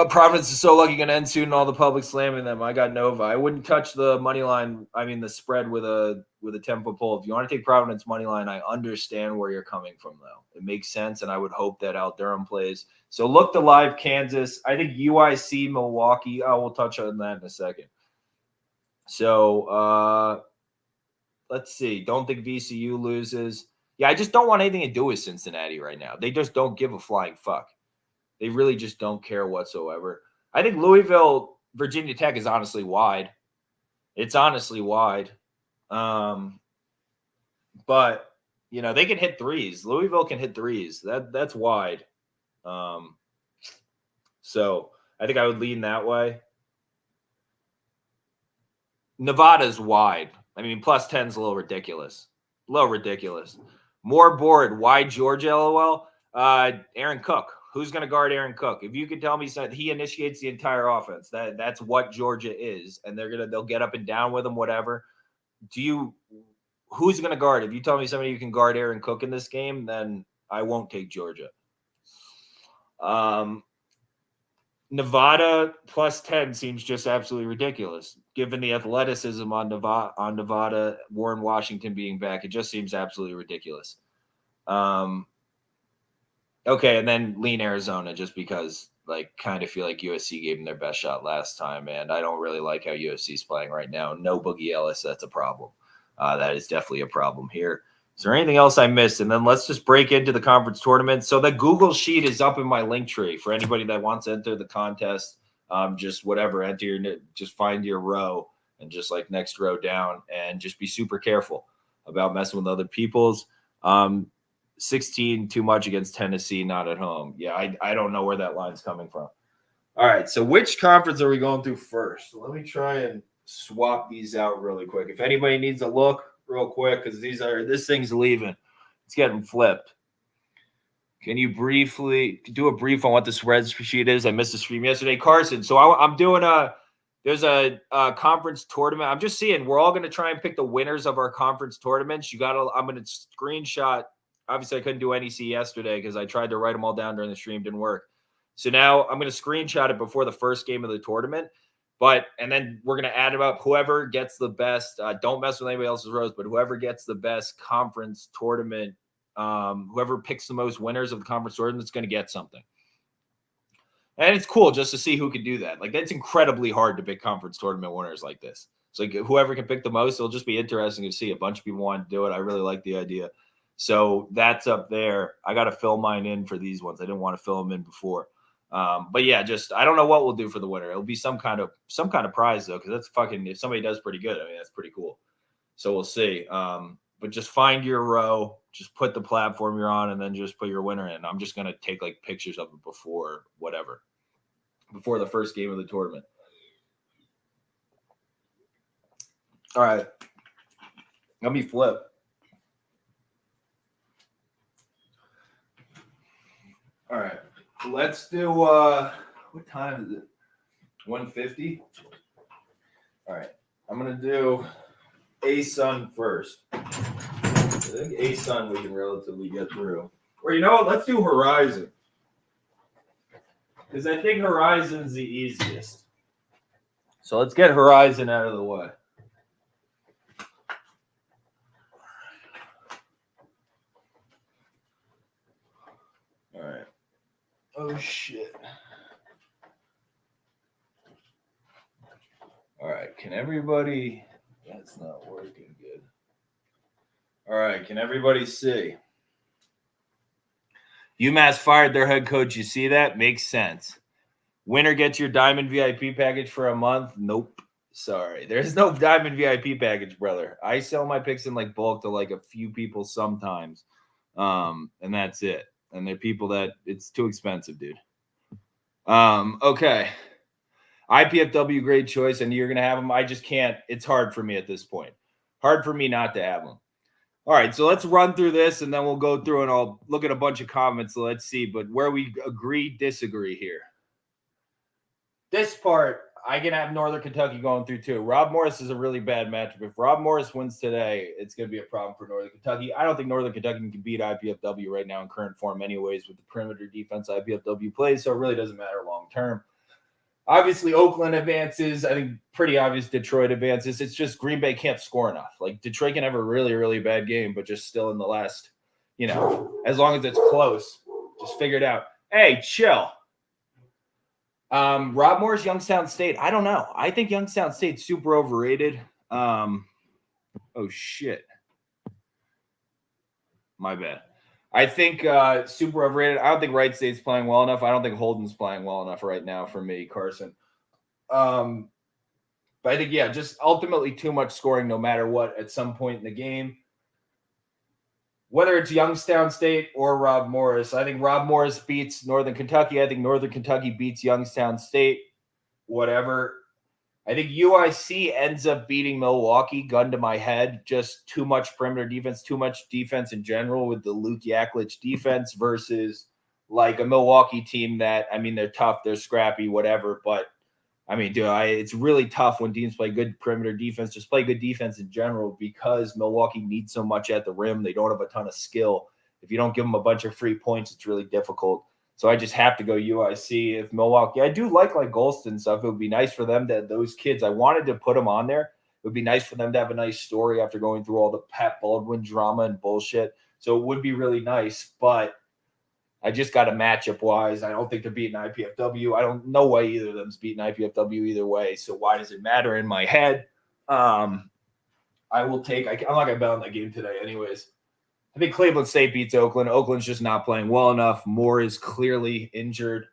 Providence is so lucky going to end soon. All the public slamming them. I got Nova. I wouldn't touch the money line. I mean the spread with a 10-foot pole. If you want to take Providence money line, I understand where you're coming from though. It makes sense, and I would hope that Al Durham plays. So look to live Kansas. I think UIC Milwaukee. Oh, we'll touch on that in a second. So let's see. Don't think VCU loses. Yeah, I just don't want anything to do with Cincinnati right now. They just don't give a flying fuck. They really just don't care whatsoever. I think Louisville, Virginia Tech is honestly wide. It's honestly wide. But, they can hit threes. Louisville can hit threes. That's wide. So I think I would lean that way. Nevada's wide. I mean, plus 10 is a little ridiculous. More board. Why Georgia, LOL? Aaron Cook. Who's going to guard Aaron Cook? If you could tell me something, he initiates the entire offense. That's what Georgia is, and they'll get up and down with him, whatever. Who's going to guard? If you tell me somebody who can guard Aaron Cook in this game, then I won't take Georgia. Nevada plus 10 seems just absolutely ridiculous. Given the athleticism on Nevada, Warren Washington being back, it just seems absolutely ridiculous. Okay, and then lean Arizona just because, kind of feel like USC gave them their best shot last time, and I don't really like how USC is playing right now. No Boogie Ellis, that's a problem. That is definitely a problem here. Is there anything else I missed? And then let's just break into the conference tournament. So the Google sheet is up in my link tree for anybody that wants to enter the contest. Just whatever, just find your row and just like next row down, and just be super careful about messing with other people's. 16 too much against Tennessee, not at home. Yeah, I don't know where that line's coming from. All right, so which conference are we going through first? Let me try and swap these out really quick. If anybody needs a look real quick, because this thing's leaving. It's getting flipped. Can you briefly do a brief on what the spreadsheet is? I missed the stream yesterday. Carson, so I'm doing there's a conference tournament. I'm just seeing we're all going to try and pick the winners of our conference tournaments. I'm going to screenshot. Obviously, I couldn't do NEC yesterday because I tried to write them all down during the stream. Didn't work. So now I'm going to screenshot it before the first game of the tournament. And then we're going to add about whoever gets the best. Don't mess with anybody else's rows, but whoever gets the best conference tournament, whoever picks the most winners of the conference tournament is going to get something. And it's cool just to see who can do that. Like, that's incredibly hard to pick conference tournament winners like this. It's like whoever can pick the most, it'll just be interesting to see. A bunch of people want to do it. I really like the idea. So that's up there. I got to fill mine in for these ones. I didn't want to fill them in before. But yeah, I don't know what we'll do for the winner. It'll be some kind of prize though, because that's if somebody does pretty good, I mean, that's pretty cool. So we'll see. But just find your row, just put the platform you're on, and then just put your winner in. I'm just gonna take like pictures of it before the first game of the tournament. All right, let me flip. All right. Let's do what time is it? 1:50. All right. I'm gonna do ASUN first. I think ASUN we can relatively get through. Or you know what? Let's do Horizon. Because I think Horizon's the easiest. So let's get Horizon out of the way. All right. Oh, shit. All right. Can everybody... That's not working good. All right. Can everybody see? UMass fired their head coach. You see that? Makes sense. Winner gets your Diamond VIP package for a month. Nope. Sorry. There's no Diamond VIP package, brother. I sell my picks in like bulk to like a few people sometimes. And that's it. And they're people that it's too expensive, dude. Okay. IPFW, great choice. And you're going to have them. I just can't. It's hard for me at this point. Hard for me not to have them. All right. So let's run through this and then we'll go through and I'll look at a bunch of comments. So let's see. But where we agree, disagree here. This part, I can have Northern Kentucky going through too. Rob Morris is a really bad matchup. If Rob Morris wins today, it's going to be a problem for Northern Kentucky. I don't think Northern Kentucky can beat IPFW right now in current form anyways with the perimeter defense IPFW plays, so it really doesn't matter long term. Obviously, Oakland advances. I think pretty obvious Detroit advances. It's just Green Bay can't score enough. Like, Detroit can have a really, really bad game, but just still in the last, as long as it's close, just figure it out. Hey, chill. Rob Morris, Youngstown State. I don't know. I think Youngstown State's super overrated. Oh, shit. My bad. I think super overrated. I don't think Wright State's playing well enough. I don't think Holden's playing well enough right now for me, Carson. But I think, yeah, just ultimately too much scoring no matter what at some point in the game. Whether it's Youngstown State or Rob Morris, I think Rob Morris beats Northern Kentucky. I think Northern Kentucky beats Youngstown State. Whatever. I think UIC ends up beating Milwaukee, gun to my head. Just too much perimeter defense, too much defense in general with the Luke Yaklich defense versus like a Milwaukee team that, I mean, they're tough, they're scrappy, whatever. But, I mean, dude, it's really tough when teams play good perimeter defense. Just play good defense in general because Milwaukee needs so much at the rim. They don't have a ton of skill. If you don't give them a bunch of free points, it's really difficult. So I just have to go UIC. If Milwaukee, I do like Golston stuff. It would be nice for them that those kids, I wanted to put them on there. It would be nice for them to have a nice story after going through all the Pat Baldwin drama and bullshit. So it would be really nice, but I just got a matchup wise. I don't think they're beating IPFW. I don't know why either of them's beating IPFW either way. So why does it matter in my head? I will take, I'm not going to bet on that game today anyways. I think Cleveland State beats Oakland. Oakland's just not playing well enough. Moore is clearly injured.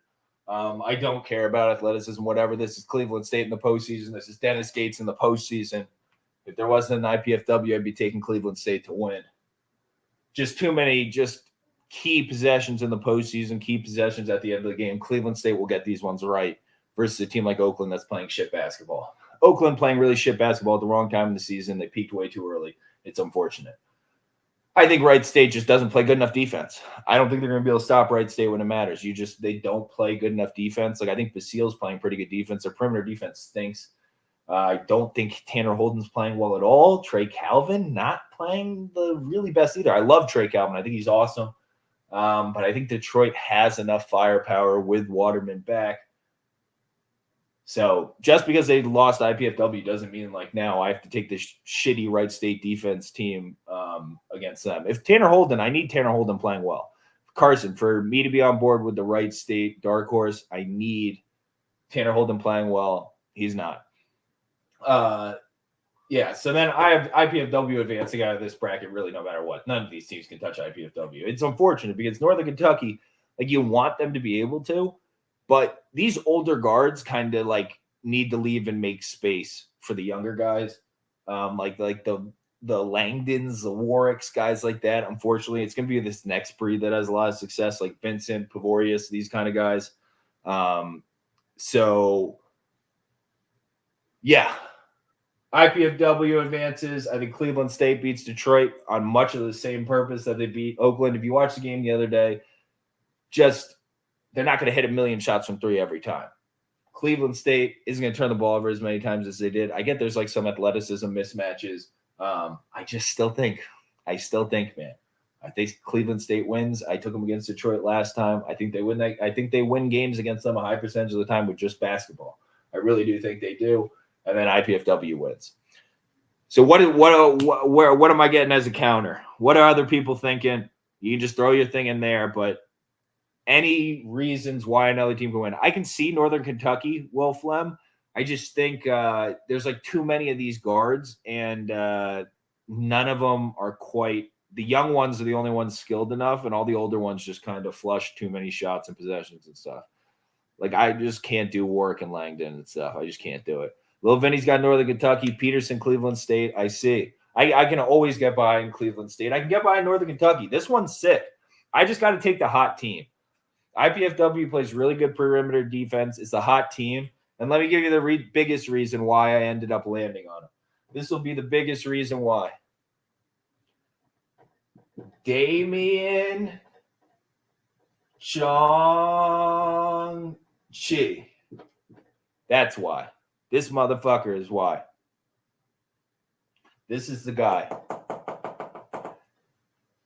I don't care about athleticism, whatever. This is Cleveland State in the postseason. This is Dennis Gates in the postseason. If there wasn't an IPFW, I'd be taking Cleveland State to win. Just too many key possessions in the postseason, key possessions at the end of the game. Cleveland State will get these ones right versus a team like Oakland that's playing shit basketball. Oakland playing really shit basketball at the wrong time in the season. They peaked way too early. It's unfortunate. I think Wright State just doesn't play good enough defense. I don't think they're going to be able to stop Wright State when it matters. They don't play good enough defense. Like, I think Basile's playing pretty good defense. Their perimeter defense stinks. I don't think Tanner Holden's playing well at all. Trey Calvin not playing the really best either. I love Trey Calvin. I think he's awesome. But I think Detroit has enough firepower with Waterman back. So just because they lost IPFW doesn't mean like now I have to take this shitty Wright State defense team against them. If Tanner Holden, I need Tanner Holden playing well. Carson, for me to be on board with the Wright State dark horse, I need Tanner Holden playing well. He's not. Yeah, so then I have IPFW advancing out of this bracket really no matter what. None of these teams can touch IPFW. It's unfortunate because Northern Kentucky, like, you want them to be able to, but these older guards kind of like need to leave and make space for the younger guys, like the Langdons, the Warwicks, guys like that. Unfortunately, it's going to be this next breed that has a lot of success, like Vincent, Pavorius, these kind of guys. So, yeah. IPFW advances. I think Cleveland State beats Detroit on much of the same purpose that they beat Oakland. If you watched the game the other day, they're not going to hit a million shots from three every time. Cleveland State isn't going to turn the ball over as many times as they did. I get there's like some athleticism mismatches. I still think, man, I think Cleveland State wins. I took them against Detroit last time. I think they win. I think they win games against them a high percentage of the time with just basketball. I really do think they do. And then IPFW wins. So what am I getting as a counter? What are other people thinking? You can just throw your thing in there, but any reasons why another team can win? I can see Northern Kentucky, Will Flem. I just think there's like too many of these guards, and none of them are quite – the young ones are the only ones skilled enough, and all the older ones just kind of flush too many shots and possessions and stuff. Like, I just can't do Warwick and Langdon and stuff. I just can't do it. Little Vinny's got Northern Kentucky, Peterson, Cleveland State. I see. I can always get behind Cleveland State. I can get behind Northern Kentucky. This one's sick. I just got to take the hot team. IPFW plays really good perimeter defense. It's a hot team. And let me give you the biggest reason why I ended up landing on them. This will be the biggest reason why. Damian Chong-Chi. That's why. This motherfucker is why. This is the guy.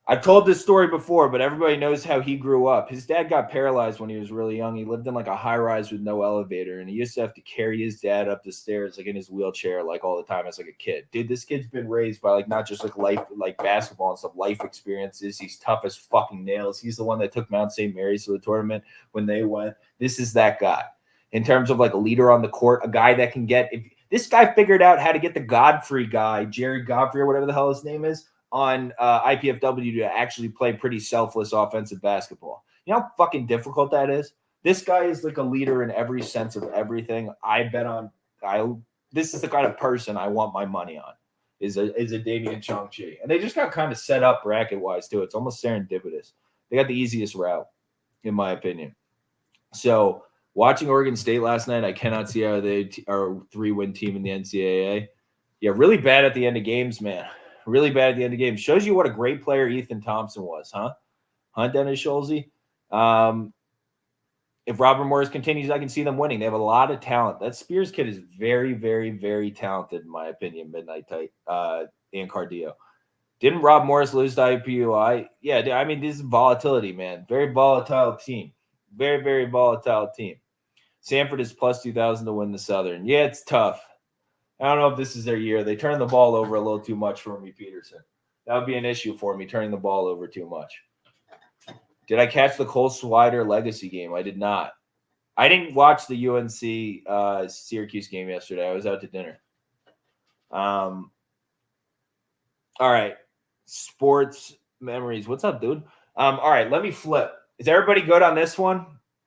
I've told this story before, but everybody knows how he grew up. His dad got paralyzed when he was really young. He lived in like a high rise with no elevator, and he used to have to carry his dad up the stairs like in his wheelchair like all the time as like a kid. Dude, this kid's been raised by like not just like life, like basketball and stuff, life experiences. He's tough as fucking nails. He's the one that took Mount St. Mary's to the tournament when they went. This is that guy. In terms of like a leader on the court, a guy that can get – this guy figured out how to get the Godfrey guy, Jerry Godfrey or whatever the hell his name is, on IPFW to actually play pretty selfless offensive basketball. You know how fucking difficult that is? This guy is like a leader in every sense of everything. This is the kind of person I want my money on, is a Damian Chong-Chi. And they just got kind of set up bracket-wise, too. It's almost serendipitous. They got the easiest route, in my opinion. So – watching Oregon State last night, I cannot see how they are a 3-win team in the NCAA. Yeah, really bad at the end of games, man. Really bad at the end of games. Shows you what a great player Ethan Thompson was, huh? Huh, Dennis Schulze? If Robert Morris continues, I can see them winning. They have a lot of talent. That Spears kid is very, very, very talented, in my opinion, Midnight Tight and Cardio. Didn't Rob Morris lose to IPUI? Yeah, I mean, this is volatility, man. Very volatile team. Very, very volatile team. Sanford is plus 2,000 to win the Southern. Yeah, it's tough. I don't know if this is their year. They turn the ball over a little too much for me, Peterson. That would be an issue for me, turning the ball over too much. Did I catch the Cole Swider Legacy game? I did not. I didn't watch the UNC Syracuse game yesterday. I was out to dinner. All right. Sports Memories. What's up, dude? All right, let me flip. Is everybody good on this one?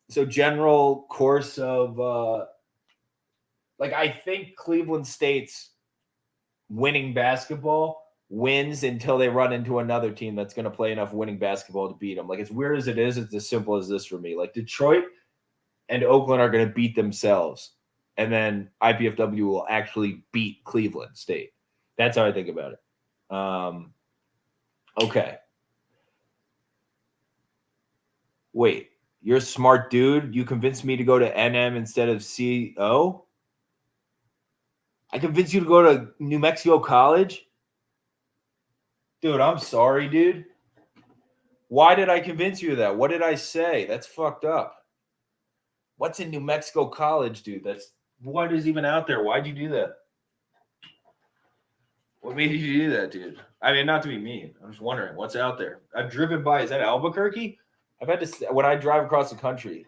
So general course of I think Cleveland State's winning basketball wins until they run into another team that's going to play enough winning basketball to beat them. Like, as weird as it is, it's as simple as this for me. Like, Detroit and Oakland are going to beat themselves, and then IPFW will actually beat Cleveland State. That's how I think about it. Okay. Wait, you're a smart dude. You convinced me to go to NM instead of CO? I convinced you to go to New Mexico College? Dude, I'm sorry, dude. Why did I convince you of that? What did I say? That's fucked up. What's in New Mexico College, dude? What is even out there? Why'd you do that? What made you do that, dude? I mean, not to be mean. I'm just wondering what's out there. I've driven by. Is that Albuquerque? I've had to, when I drive across the country.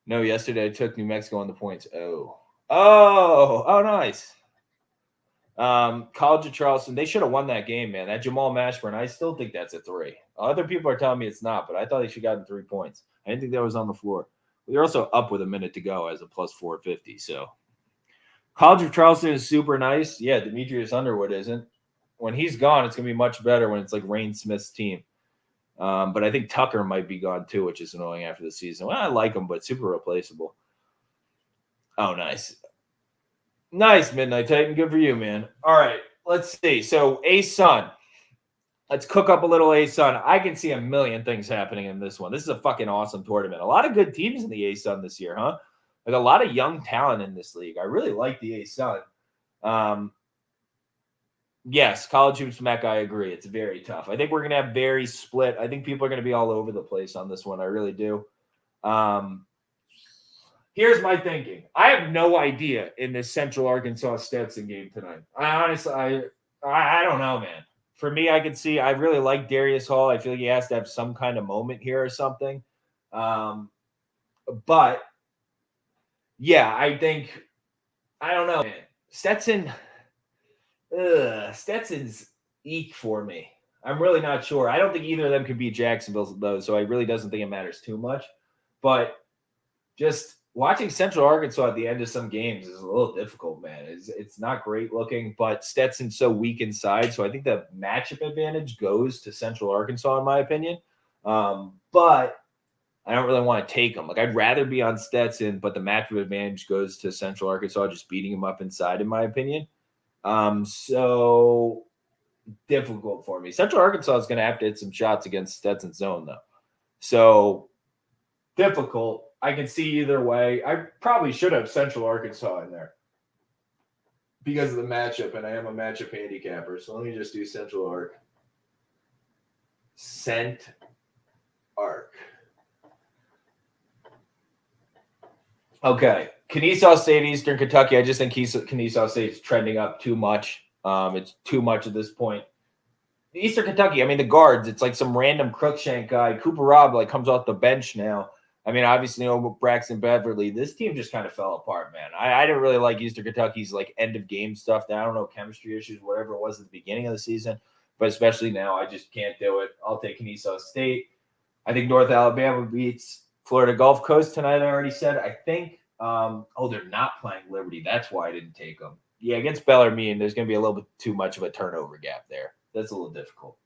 No, yesterday I took New Mexico on the points. Oh, nice. College of Charleston, they should have won that game, man. That Jamal Mashburn, I still think that's a 3. Other people are telling me it's not, but I thought they should have gotten 3 points. I didn't think that was on the floor. They're also up with a minute to go as a plus 450. So College of Charleston is super nice. Yeah, Demetrius Underwood isn't. When he's gone, it's going to be much better when it's like Rain Smith's team. But I think Tucker might be gone too, which is annoying after the season. Well, I like him, but super replaceable. Oh, nice. Nice, Midnight Titan. Good for you, man. All right, let's see. So, A-Sun. Let's cook up a little A-Sun. I can see a million things happening in this one. This is a fucking awesome tournament. A lot of good teams in the A-Sun this year, huh? Like a lot of young talent in this league. I really like the A-Sun. Yes, College Hoops Mech, I agree. It's very tough. I think we're going to have very split. I think people are going to be all over the place on this one. I really do. Here's my thinking. I have no idea in this Central Arkansas Stetson game tonight. I honestly don't know, man. For me, I can see I really like Darius Hall. I feel like he has to have some kind of moment here or something. But yeah, I don't know, man. Stetson's eek for me. I'm really not sure. I don't think either of them can beat Jacksonville, though, so I really doesn't think it matters too much. But just watching Central Arkansas at the end of some games is a little difficult, man. It's not great looking, but Stetson's so weak inside, so I think the matchup advantage goes to Central Arkansas, in my opinion. But I don't really want to take them. Like, I'd rather be on Stetson, but the matchup advantage goes to Central Arkansas, just beating him up inside, in my opinion. So difficult for me. Central Arkansas is going to have to hit some shots against Stetson's zone, though. So difficult. I can see either way. I probably should have Central Arkansas in there because of the matchup, and I am a matchup handicapper. So let me just do Central Arc. Cent Arc. Okay. Kennesaw State, Eastern Kentucky. I just think Kennesaw State's trending up too much. It's too much at this point. Eastern Kentucky, I mean, the guards, it's like some random Crookshank guy. Cooper Robb, like, comes off the bench now. I mean, obviously, Braxton Beverly. This team just kind of fell apart, man. I didn't really like Eastern Kentucky's, like, end-of-game stuff. I don't know, chemistry issues, whatever it was at the beginning of the season. But especially now, I just can't do it. I'll take Kennesaw State. I think North Alabama beats Florida Gulf Coast tonight, I already said. I think they're not playing Liberty. That's why I didn't take them. Yeah, against Bellarmine, there's going to be a little bit too much of a turnover gap there. That's a little difficult.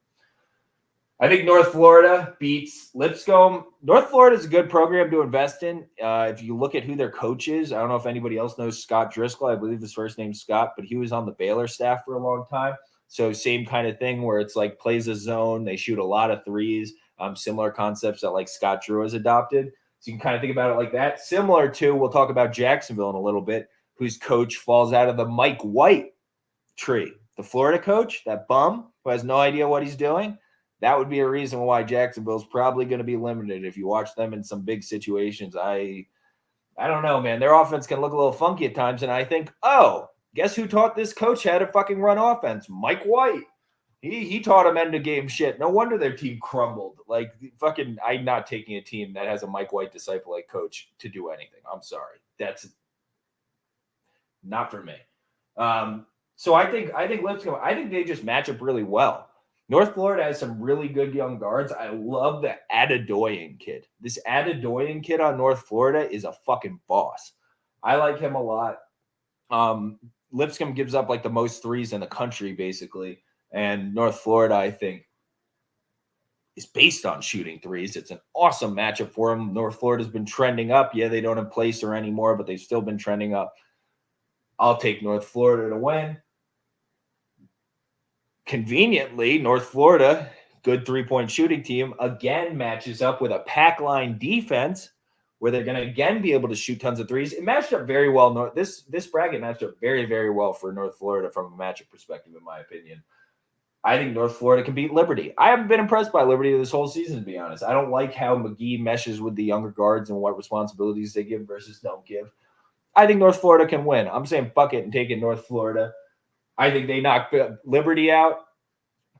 I think North Florida beats Lipscomb. North Florida is a good program to invest in. If you look at who their coach is, I don't know if anybody else knows Scott Driscoll. I believe his first name's Scott, but he was on the Baylor staff for a long time. So same kind of thing where it's like plays a zone. They shoot a lot of threes. Similar concepts that like Scott Drew has adopted. So you can kind of think about it like that. Similar to, we'll talk about Jacksonville in a little bit, whose coach falls out of the Mike White tree. The Florida coach, that bum who has no idea what he's doing. That would be a reason why Jacksonville's probably going to be limited if you watch them in some big situations. I don't know, man. Their offense can look a little funky at times, and I think, guess who taught this coach how to fucking run offense? Mike White. He taught him end-of-game shit. No wonder their team crumbled. Like, fucking, I'm not taking a team that has a Mike White disciple-like coach to do anything. I'm sorry. That's not for me. So I think Lipscomb, I think they just match up really well. North Florida has some really good young guards. I love the Adedoyan kid. This Adedoyan kid on North Florida is a fucking boss. I like him a lot. Lipscomb gives up like the most threes in the country, basically. And North Florida, I think, is based on shooting threes. It's an awesome matchup for them. North Florida's been trending up. Yeah, they don't have Placer anymore, but they've still been trending up. I'll take North Florida to win. Conveniently, North Florida, good three-point shooting team, again matches up with a pack line defense where they're going to again be able to shoot tons of threes. It matched up very well. This bracket matched up very, very well for North Florida from a matchup perspective, in my opinion. I think North Florida can beat Liberty. I haven't been impressed by Liberty this whole season, to be honest. I don't like how McGee meshes with the younger guards and what responsibilities they give versus don't give. I think North Florida can win. I'm saying fuck it and taking North Florida. I think they knock Liberty out.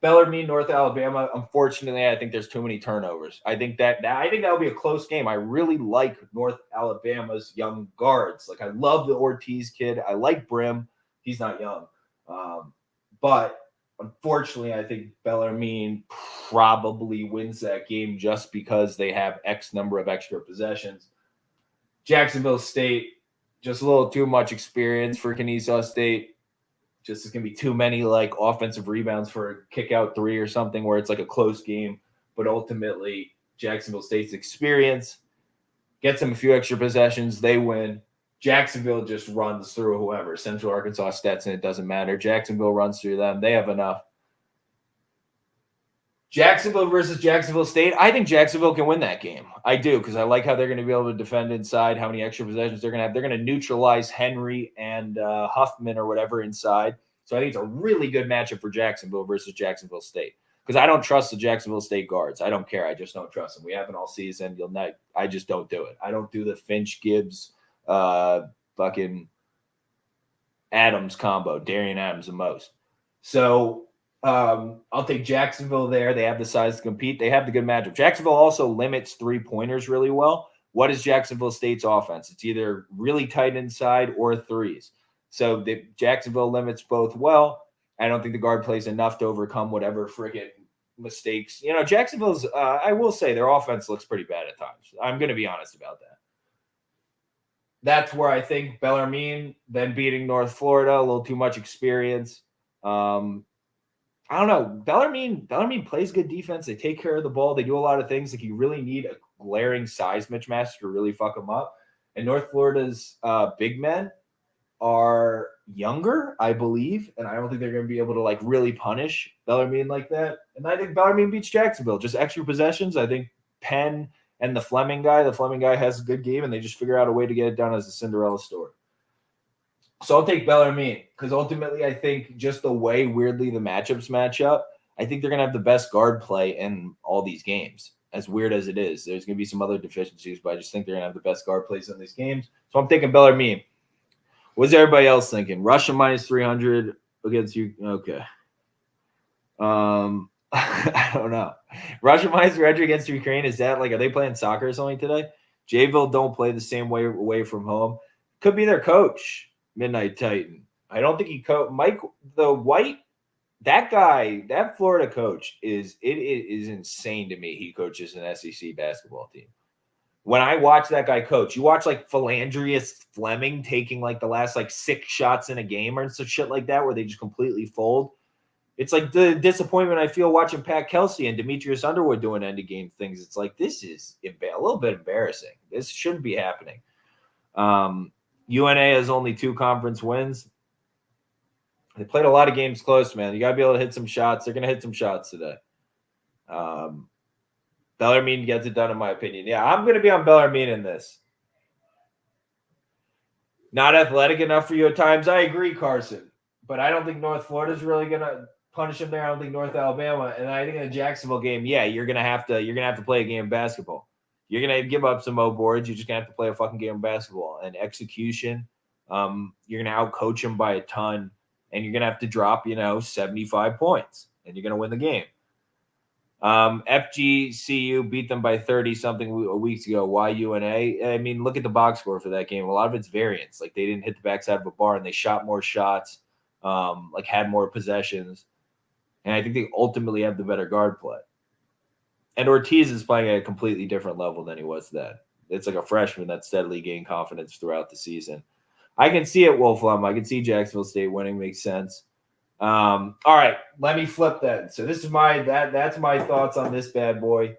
Bellarmine, North Alabama. Unfortunately, I think there's too many turnovers. I think that'll be a close game. I really like North Alabama's young guards. Like I love the Ortiz kid. I like Brim. He's not young, but unfortunately, I think Bellarmine probably wins that game just because they have X number of extra possessions. Jacksonville State, just a little too much experience for Kennesaw State. Just it's going to be too many like offensive rebounds for a kick out three or something where it's like a close game. But ultimately, Jacksonville State's experience gets them a few extra possessions. They win. Jacksonville just runs through whoever. Central Arkansas, Stetson, it doesn't matter. Jacksonville runs through them. They have enough. Jacksonville versus Jacksonville State. I think Jacksonville can win that game. I do, because I like how they're going to be able to defend inside, how many extra possessions they're going to have. They're going to neutralize Henry and Huffman or whatever inside. So I think it's a really good matchup for Jacksonville versus Jacksonville State. Because I don't trust the Jacksonville State guards. I don't care. I just don't trust them. We haven't all season. I just don't do it. I don't do the Finch Gibbs fucking Adams combo. Darian Adams the most. So I'll take Jacksonville there. They have the size to compete. They have the good matchup. Jacksonville also limits three-pointers really well. What is Jacksonville State's offense? It's either really tight inside or threes. So Jacksonville limits both well. I don't think the guard plays enough to overcome whatever friggin' mistakes. Jacksonville's, I will say their offense looks pretty bad at times. I'm going to be honest about that. That's where I think Bellarmine, then beating North Florida, a little too much experience. I don't know. Bellarmine plays good defense. They take care of the ball. They do a lot of things. Like you really need a glaring size mismatch to really fuck them up. And North Florida's big men are younger, I believe, and I don't think they're going to be able to like really punish Bellarmine like that. And I think Bellarmine beats Jacksonville. Just extra possessions. I think Penn and the Fleming guy has a good game, and they just figure out a way to get it done as a Cinderella story. So I'll take Bellarmine because ultimately I think just the way weirdly the matchups match up, I think they're going to have the best guard play in all these games. As weird as it is, there's going to be some other deficiencies, but I just think they're going to have the best guard plays in these games. So I'm thinking Bellarmine. What's everybody else thinking? Russia minus 300 against you. Okay. I don't know. Russia minus 300 against Ukraine. Is that like, are they playing soccer or something today? Jayville don't play the same way away from home. Could be their coach. Midnight Titan. I don't think he Mike the White. That guy, that Florida coach is insane to me. He coaches an SEC basketball team. When I watch that guy coach, you watch like Philandrius Fleming taking like the last like 6 shots in a game or some shit like that, where they just completely fold. It's like the disappointment I feel watching Pat Kelsey and Demetrius Underwood doing end of game things. It's like this is a little bit embarrassing. This shouldn't be happening. UNA has only 2 conference wins. They played a lot of games close, man. You got to be able to hit some shots. They're going to hit some shots today. Bellarmine gets it done, in my opinion. Yeah, I'm going to be on Bellarmine in this. Not athletic enough for you at times. I agree, Carson. But I don't think North Florida's really going to punish him there. I don't think North Alabama. And I think in the Jacksonville game, yeah, you're going to have to play a game of basketball. You're going to give up some boards. You're just going to have to play a fucking game of basketball. And execution, you're going to outcoach them by a ton. And you're going to have to drop, 75 points. And you're going to win the game. FGCU beat them by 30-something weeks ago. Why UNA? I mean, look at the box score for that game. A lot of it's variance. Like, they didn't hit the backside of a bar, and they shot more shots, had more possessions. And I think they ultimately have the better guard play. And Ortiz is playing at a completely different level than he was then. It's like a freshman that steadily gained confidence throughout the season. I can see it, Wolflum. I can see Jacksonville State winning. Makes sense. All right, let me flip that. So this is that's my thoughts on this bad boy.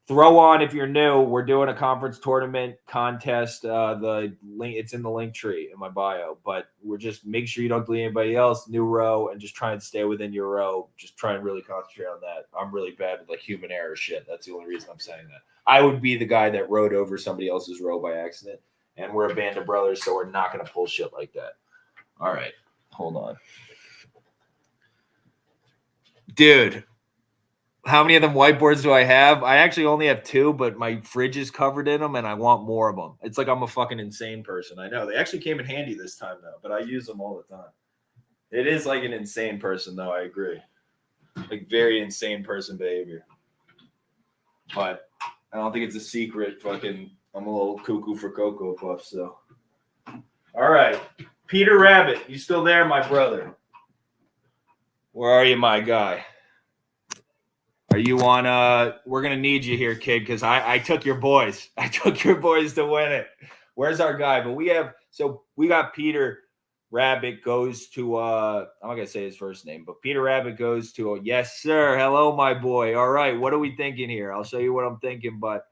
Throw on if you're new. We're doing a conference tournament contest. The link, it's in the link tree in my bio. But we're just make sure you don't delete anybody else. New row, and just try and stay within your row. Just try and really concentrate on that. I'm really bad with like human error shit. That's the only reason I'm saying that. I would be the guy that rode over somebody else's row by accident. And we're a band of brothers, so we're not going to pull shit like that. All right, hold on, dude. How many of them whiteboards do I have? I actually only have 2, but my fridge is covered in them, and I want more of them. It's like I'm a fucking insane person. I know. They actually came in handy this time, though, but I use them all the time. It is like an insane person, though. I agree. Like, very insane person behavior. But I don't think it's a secret. Fucking, I'm a little cuckoo for Cocoa Puffs, so. All right. Peter Rabbit, you still there, my brother? Where are you, my guy? Are you on we're gonna need you here, kid, because I took your boys. I took your boys to win it. Where's our guy? But we got Peter Rabbit goes to I'm not gonna say his first name, but Peter Rabbit goes to yes, sir. Hello, my boy. All right, what are we thinking here? I'll show you what I'm thinking, but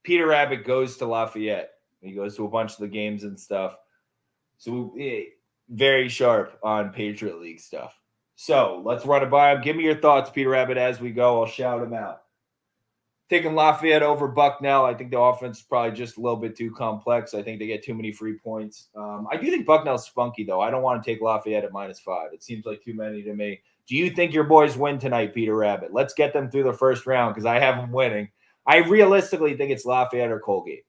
Peter Rabbit goes to Lafayette. He goes to a bunch of the games and stuff. So very sharp on Patriot League stuff. So let's run it by him. Give me your thoughts, Peter Rabbit, as we go. I'll shout him out. Taking Lafayette over Bucknell. I think the offense is probably just a little bit too complex. I think they get too many free points. I do think Bucknell's spunky, though. I don't want to take Lafayette at -5. It seems like too many to me. Do you think your boys win tonight, Peter Rabbit? Let's get them through the first round because I have them winning. I realistically think it's Lafayette or Colgate.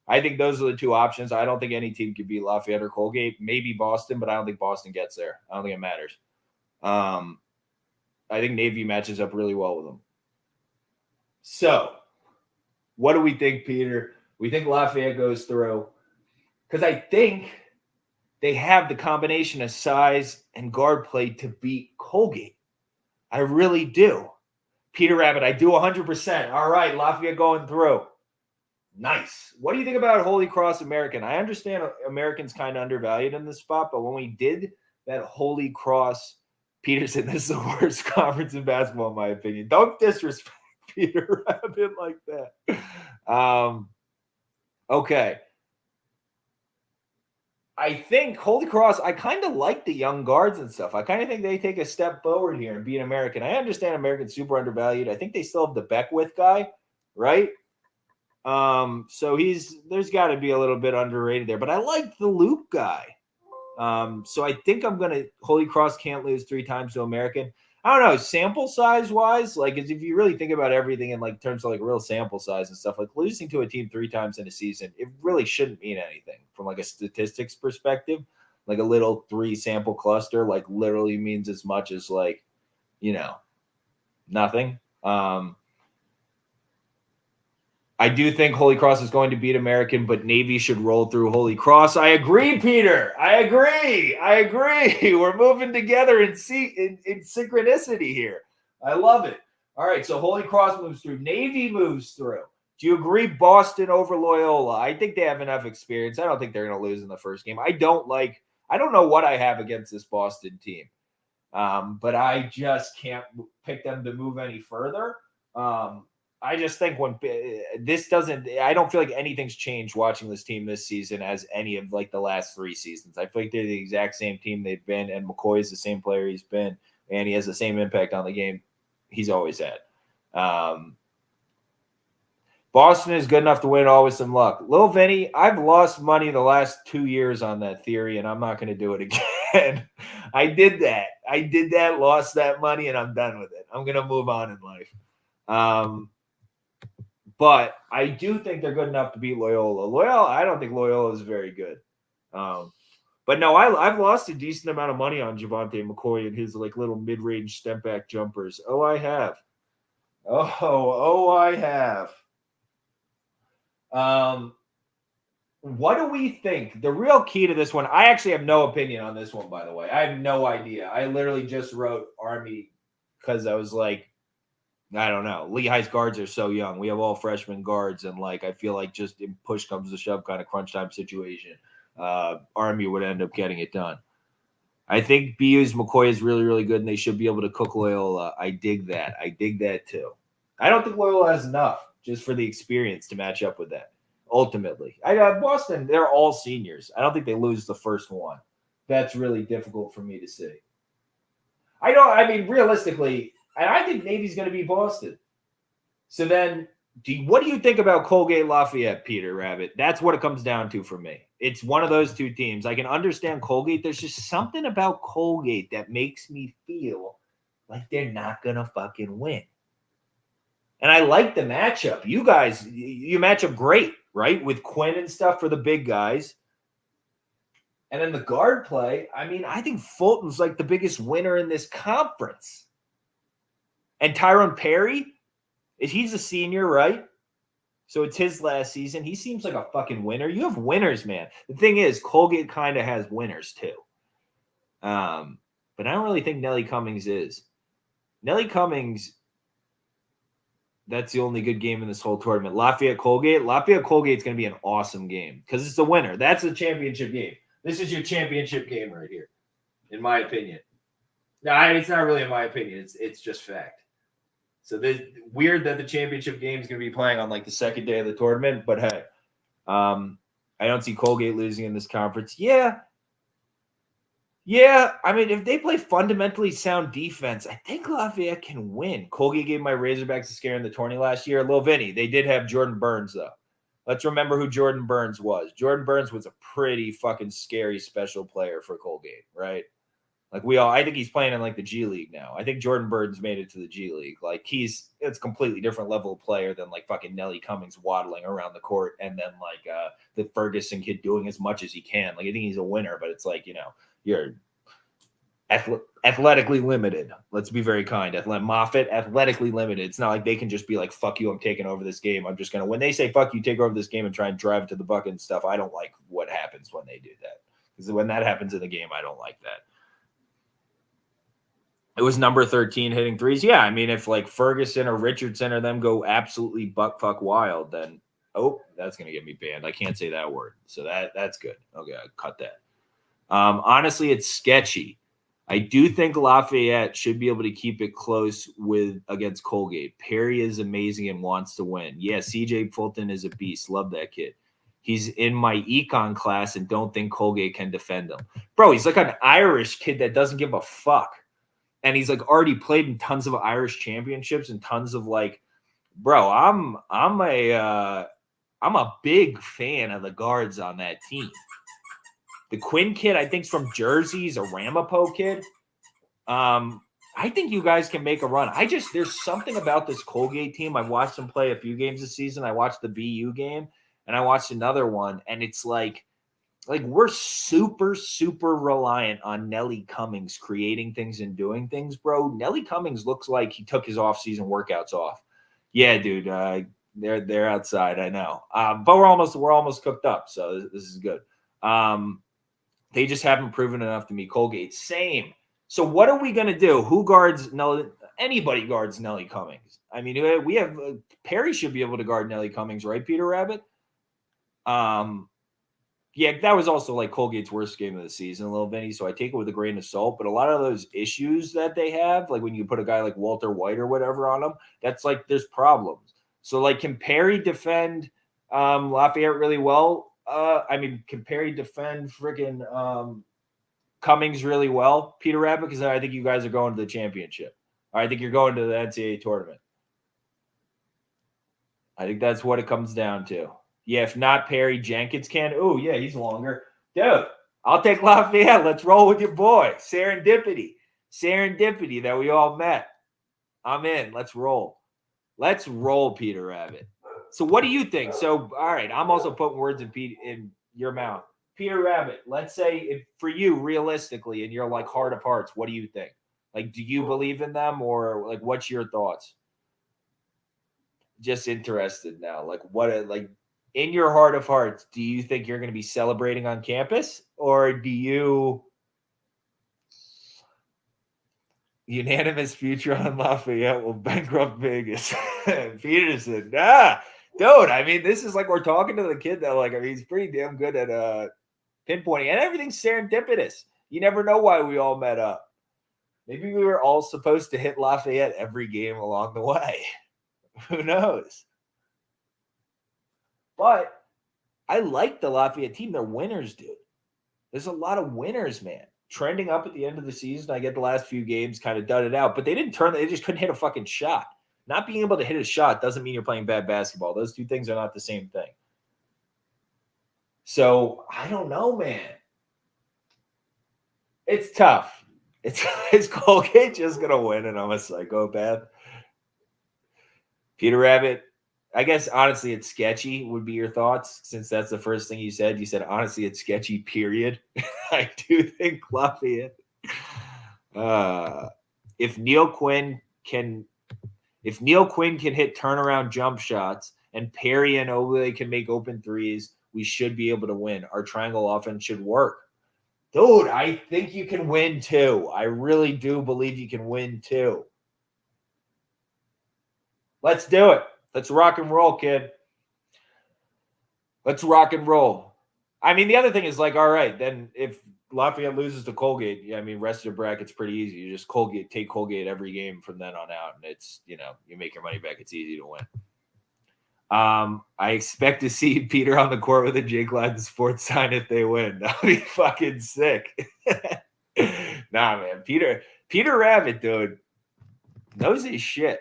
I think those are the 2 options. I don't think any team could beat Lafayette or Colgate. Maybe Boston, but I don't think Boston gets there. I don't think it matters. I think Navy matches up really well with them. So, what do we think, Peter? We think Lafayette goes through because I think they have the combination of size and guard play to beat Colgate. I really do. Peter Rabbit, I do 100%. All right, Lafayette going through. Nice. What do you think about Holy Cross American? I understand American's kind of undervalued in this spot, but when we did that Holy Cross, Peter said this is the worst conference in basketball, in my opinion. Don't disrespect Peter Rabbit like that. Okay. I think Holy Cross, I kind of like the young guards and stuff. I kind of think they take a step forward here and beat American. I understand American's super undervalued. I think they still have the Beckwith guy, right? So there's got to be a little bit underrated there, but I like the Luke guy. So I think I'm going to Holy Cross can't lose 3 times to American. I don't know, sample size wise, like if you really think about everything in like terms of like real sample size and stuff, like losing to a team 3 times in a season, it really shouldn't mean anything from like a statistics perspective. Like a little 3 sample cluster, like literally means as much as like, nothing. I do think Holy Cross is going to beat American, but Navy should roll through Holy Cross. I agree, Peter. I agree. We're moving together in synchronicity here. I love it. All right, so Holy Cross moves through. Navy moves through. Do you agree Boston over Loyola? I think they have enough experience. I don't think they're going to lose in the first game. I don't know what I have against this Boston team, but I just can't pick them to move any further. I just think I don't feel like anything's changed watching this team this season as any of like the last 3 seasons. I feel like they're the exact same team they've been, and McCoy is the same player he's been, and he has the same impact on the game he's always had. Boston is good enough to win all with some luck. Lil Vinny, I've lost money the last 2 years on that theory, and I'm not going to do it again. I did that, lost that money, and I'm done with it. I'm going to move on in life. But I do think they're good enough to beat Loyola. I don't think Loyola is very good. But no, I've lost a decent amount of money on Javonte McCoy and his like little mid-range step back jumpers. Oh, I have. I have. What do we think? The real key to this one, I actually have no opinion on this one, by the way. I have no idea. I literally just wrote Army because I was like, I don't know. Lehigh's guards are so young. We have all freshman guards, and like I feel like just in push comes to shove kind of crunch time situation, Army would end up getting it done. I think BU's McCoy is really, really good, and they should be able to cook Loyola. I dig that. I dig that too. I don't think Loyola has enough just for the experience to match up with that. Ultimately, Boston, they're all seniors. I don't think they lose the first one. That's really difficult for me to see. I mean, realistically, and I think Navy's going to be Boston. So then, what do you think about Colgate Lafayette, Peter Rabbit? That's what it comes down to for me. It's one of those two teams. I can understand Colgate. There's just something about Colgate that makes me feel like they're not going to fucking win. And I like the matchup. You guys, you match up great, right? With Quinn and stuff for the big guys. And then the guard play, I mean, I think Fulton's like the biggest winner in this conference. And Tyrone Perry, he's a senior, right? So it's his last season. He seems like a fucking winner. You have winners, man. The thing is, Colgate kind of has winners too. But I don't really think Nellie Cummings is. Nellie Cummings, that's the only good game in this whole tournament. Lafayette Colgate's going to be an awesome game because it's the winner. That's the championship game. This is your championship game right here, in my opinion. No, it's not really in my opinion. It's just fact. So weird that the championship game is going to be playing on like the second day of the tournament, but hey, I don't see Colgate losing in this conference. Yeah. I mean, if they play fundamentally sound defense, I think Lafayette can win. Colgate gave my Razorbacks a scare in the tourney last year. Lil Vinny, they did have Jordan Burns though. Let's remember who Jordan Burns was. Jordan Burns was a pretty fucking scary special player for Colgate, right? Like I think he's playing in like the G League now. I think Jordan Burns made it to the G League. Like it's a completely different level of player than like fucking Nellie Cummings waddling around the court and then like the Ferguson kid doing as much as he can. Like I think he's a winner, but it's like, you're athletically limited. Let's be very kind. Moffitt, athletically limited. It's not like they can just be like, fuck you, I'm taking over this game. I'm just going to, when they say, fuck you, take over this game and try and drive it to the bucket and stuff, I don't like what happens when they do that. Because when that happens in the game, I don't like that. It was number 13 hitting threes. Yeah, I mean, if like Ferguson or Richardson or them go absolutely buck wild, then, that's going to get me banned. I can't say that word. So that's good. Okay, I cut that. Honestly, it's sketchy. I do think Lafayette should be able to keep it close against Colgate. Perry is amazing and wants to win. Yeah, CJ Fulton is a beast. Love that kid. He's in my econ class and don't think Colgate can defend him. Bro, he's like an Irish kid that doesn't give a fuck. And he's like already played in tons of Irish championships and tons of like, bro, I'm a big fan of the guards on that team. The Quinn kid, I think, is from Jersey. He's a Ramapo kid. I think you guys can make a run. There's something about this Colgate team. I've watched them play a few games this season. I watched the BU game, and I watched another one, and it's like we're super, super reliant on Nellie Cummings creating things and doing things, bro. Nellie Cummings looks like he took his off-season workouts off. Yeah, dude. They're outside. I know. But we're almost cooked up, so this is good. They just haven't proven enough to me. Colgate, same. So what are we going to do? Who guards Nellie? Anybody guards Nellie Cummings. I mean, we have Perry should be able to guard Nellie Cummings, right, Peter Rabbit? Yeah, that was also like Colgate's worst game of the season, a little Vinny. So I take it with a grain of salt. But a lot of those issues that they have, like when you put a guy like Walter White or whatever on them, that's like there's problems. So like, can Perry defend Lafayette really well? Can Perry defend freaking Cummings really well, Peter Rabbit? Because I think you guys are going to the championship. I think you're going to the NCAA tournament. I think that's what it comes down to. Yeah, if not Perry, Jenkins can. Oh, yeah, he's longer. Dude, I'll take Lafayette. Let's roll with your boy. Serendipity that we all met. I'm in. Let's roll. Let's roll, Peter Rabbit. So what do you think? So, all right, I'm also putting words in your mouth. Peter Rabbit, let's say for you, realistically, in your like heart of hearts, what do you think? Like, do you believe in them or like what's your thoughts? Just interested now. Like what in your heart of hearts, do you think you're going to be celebrating on campus, or do you unanimous future on Lafayette will bankrupt Vegas? Peterson, dude. I mean, this is like we're talking to the kid that, like, I mean, he's pretty damn good at pinpointing, and everything's serendipitous. You never know why we all met up. Maybe we were all supposed to hit Lafayette every game along the way. Who knows? But I like the Lafayette team. They're winners, dude. There's a lot of winners, man. Trending up at the end of the season. I get the last few games kind of dudded out, but they didn't turn. They just couldn't hit a fucking shot. Not being able to hit a shot doesn't mean you're playing bad basketball. Those two things are not the same thing. So I don't know, man. It's tough. Is Colgate just going to win and I'm a psychopath? Peter Rabbit, I guess, honestly, it's sketchy would be your thoughts, since that's the first thing you said. You said, honestly, it's sketchy, period. I do think Lafayette. If Neil Quinn can hit turnaround jump shots and Perry and Ogle can make open threes, we should be able to win. Our triangle offense should work. Dude, I think you can win too. I really do believe you can win too. Let's do it. Let's rock and roll, kid. Let's rock and roll. I mean, the other thing is, like, all right, then if Lafayette loses to Colgate, yeah, I mean, rest of your bracket's pretty easy. You just take Colgate every game from then on out, and it's, you make your money back. It's easy to win. I expect to see Peter on the court with a Jake Ladd sports sign if they win. That would be fucking sick. Nah, man. Peter Rabbit, dude, knows his shit.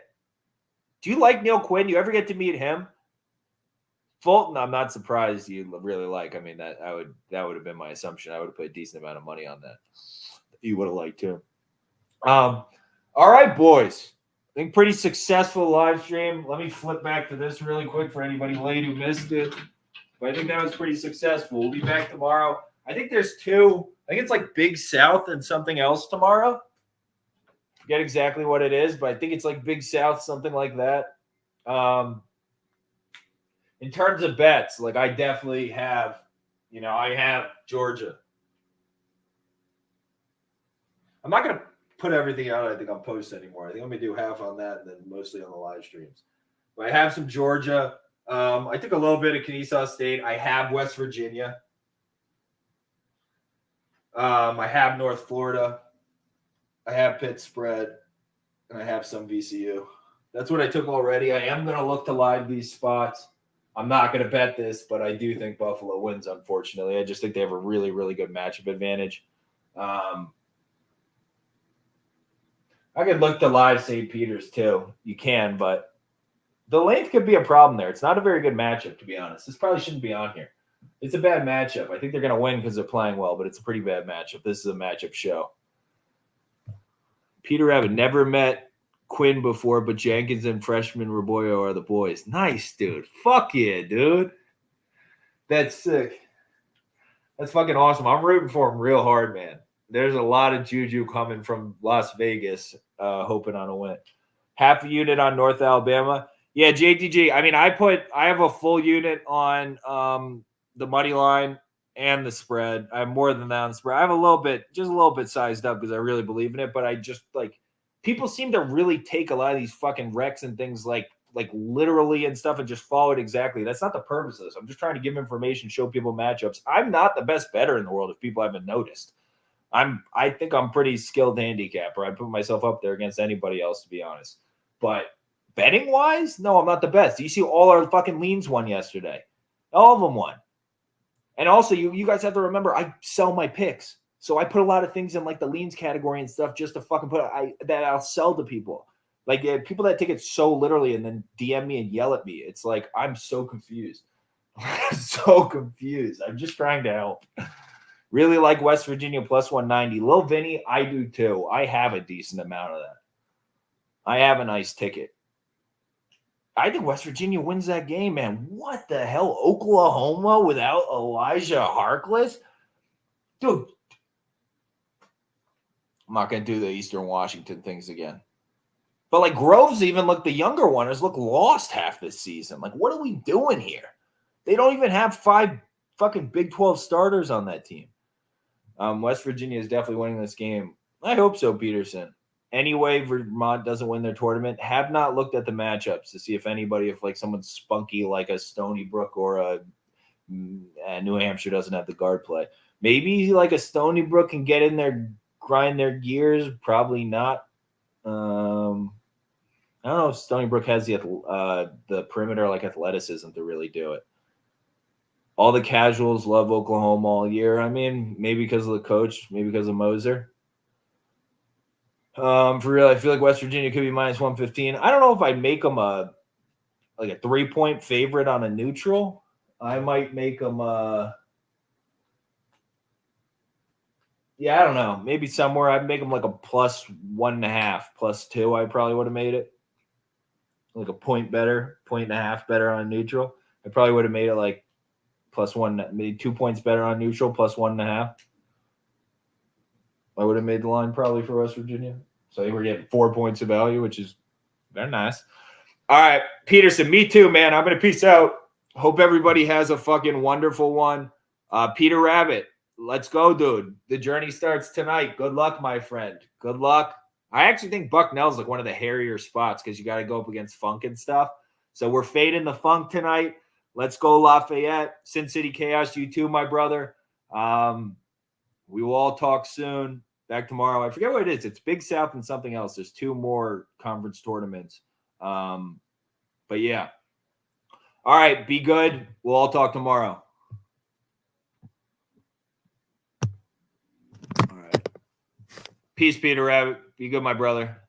Do you like Neil Quinn? You ever get to meet him? Fulton, I'm not surprised you really like. I mean, that would have been my assumption. I would have put a decent amount of money on that. You would have liked too. All right, boys. I think pretty successful live stream. Let me flip back to this really quick for anybody late who missed it. But I think that was pretty successful. We'll be back tomorrow. I think there's two. I think it's like Big South and something else tomorrow. Forget exactly what it is, but I think it's like Big South, something like that. In terms of bets, like I definitely have, I have Georgia. I'm not going to put everything out I think I'll post anymore. I think I'm going to do half on that and then mostly on the live streams. But I have some Georgia. I took a little bit of Kennesaw State. I have West Virginia. I have North Florida. I have Pitt spread. And I have some VCU. That's what I took already. I am going to look to live these spots. I'm not going to bet this, but I do think Buffalo wins, unfortunately. I just think they have a really, really good matchup advantage. I could look to live St. Peter's too. You can, but the length could be a problem there. It's not a very good matchup, to be honest. This probably shouldn't be on here. It's a bad matchup. I think they're going to win because they're playing well, but it's a pretty bad matchup. This is a matchup show. Peter Rabbit never met Quinn before, but Jenkins and freshman Roboyo are the boys. Nice, dude. Fuck yeah, dude. That's sick. That's fucking awesome. I'm rooting for him real hard, man. There's a lot of juju coming from Las Vegas, hoping on a win. Half a unit on North Alabama. Yeah, JTG. I mean, I have a full unit on the money line and the spread. I have more than that on the spread. I have just a little bit sized up because I really believe in it. But I just people seem to really take a lot of these fucking recs and things like literally and stuff and just follow it exactly. That's not the purpose of this. I'm just trying to give information, show people matchups. I'm not the best bettor in the world if people haven't noticed. I think I'm pretty skilled handicapper. I put myself up there against anybody else, to be honest. But betting wise, no, I'm not the best. You see all our fucking leans won yesterday. All of them won. And also, you guys have to remember, I sell my picks. So I put a lot of things in the leans category and stuff just to fucking that I'll sell to people. People that take it so literally and then DM me and yell at me. It's like, I'm so confused. I'm so confused. I'm just trying to help. Really like West Virginia plus 190. Lil Vinny, I do too. I have a decent amount of that. I have a nice ticket. I think West Virginia wins that game, man. What the hell? Oklahoma without Elijah Harkless? Dude. I'm not going to do the Eastern Washington things again. But Groves even the younger ones look lost half this season. What are we doing here? They don't even have 5 fucking Big 12 starters on that team. West Virginia is definitely winning this game. I hope so, Peterson. Anyway, Vermont doesn't win their tournament. Have not looked at the matchups to see if like someone's spunky like a Stony Brook or a New Hampshire doesn't have the guard play. Maybe like a Stony Brook can get in there, grind their gears. Probably not. I don't know if Stony Brook has the perimeter like athleticism to really do it. All the casuals love Oklahoma all year. I mean, maybe because of the coach, maybe because of Moser. For real, I feel like West Virginia could be minus 115. I don't know if I'd make them a 3-point favorite on a neutral. I might make them I don't know. Maybe somewhere I'd make them like a plus 1.5, plus 2. I probably would have made it like a point better, 1.5 better on neutral. I probably would have made it like plus 1, maybe 2 points better on neutral, plus 1.5. I would have made the line probably for West Virginia. So I think we're getting 4 points of value, which is very nice. All right, Peterson, me too, man. I'm going to peace out. Hope everybody has a fucking wonderful one. Peter Rabbit, let's go, dude. The journey starts tonight. Good luck, my friend. Good luck. I actually think Bucknell's like one of the hairier spots because you got to go up against Funk and stuff. So we're fading the Funk tonight. Let's go, Lafayette. Sin City Chaos, you too, my brother. We will all talk soon. Back tomorrow. I forget what it is. It's Big South and something else. There's 2 more conference tournaments. But yeah. All right. Be good. We'll all talk tomorrow. All right. Peace, Peter Rabbit. Be good, my brother.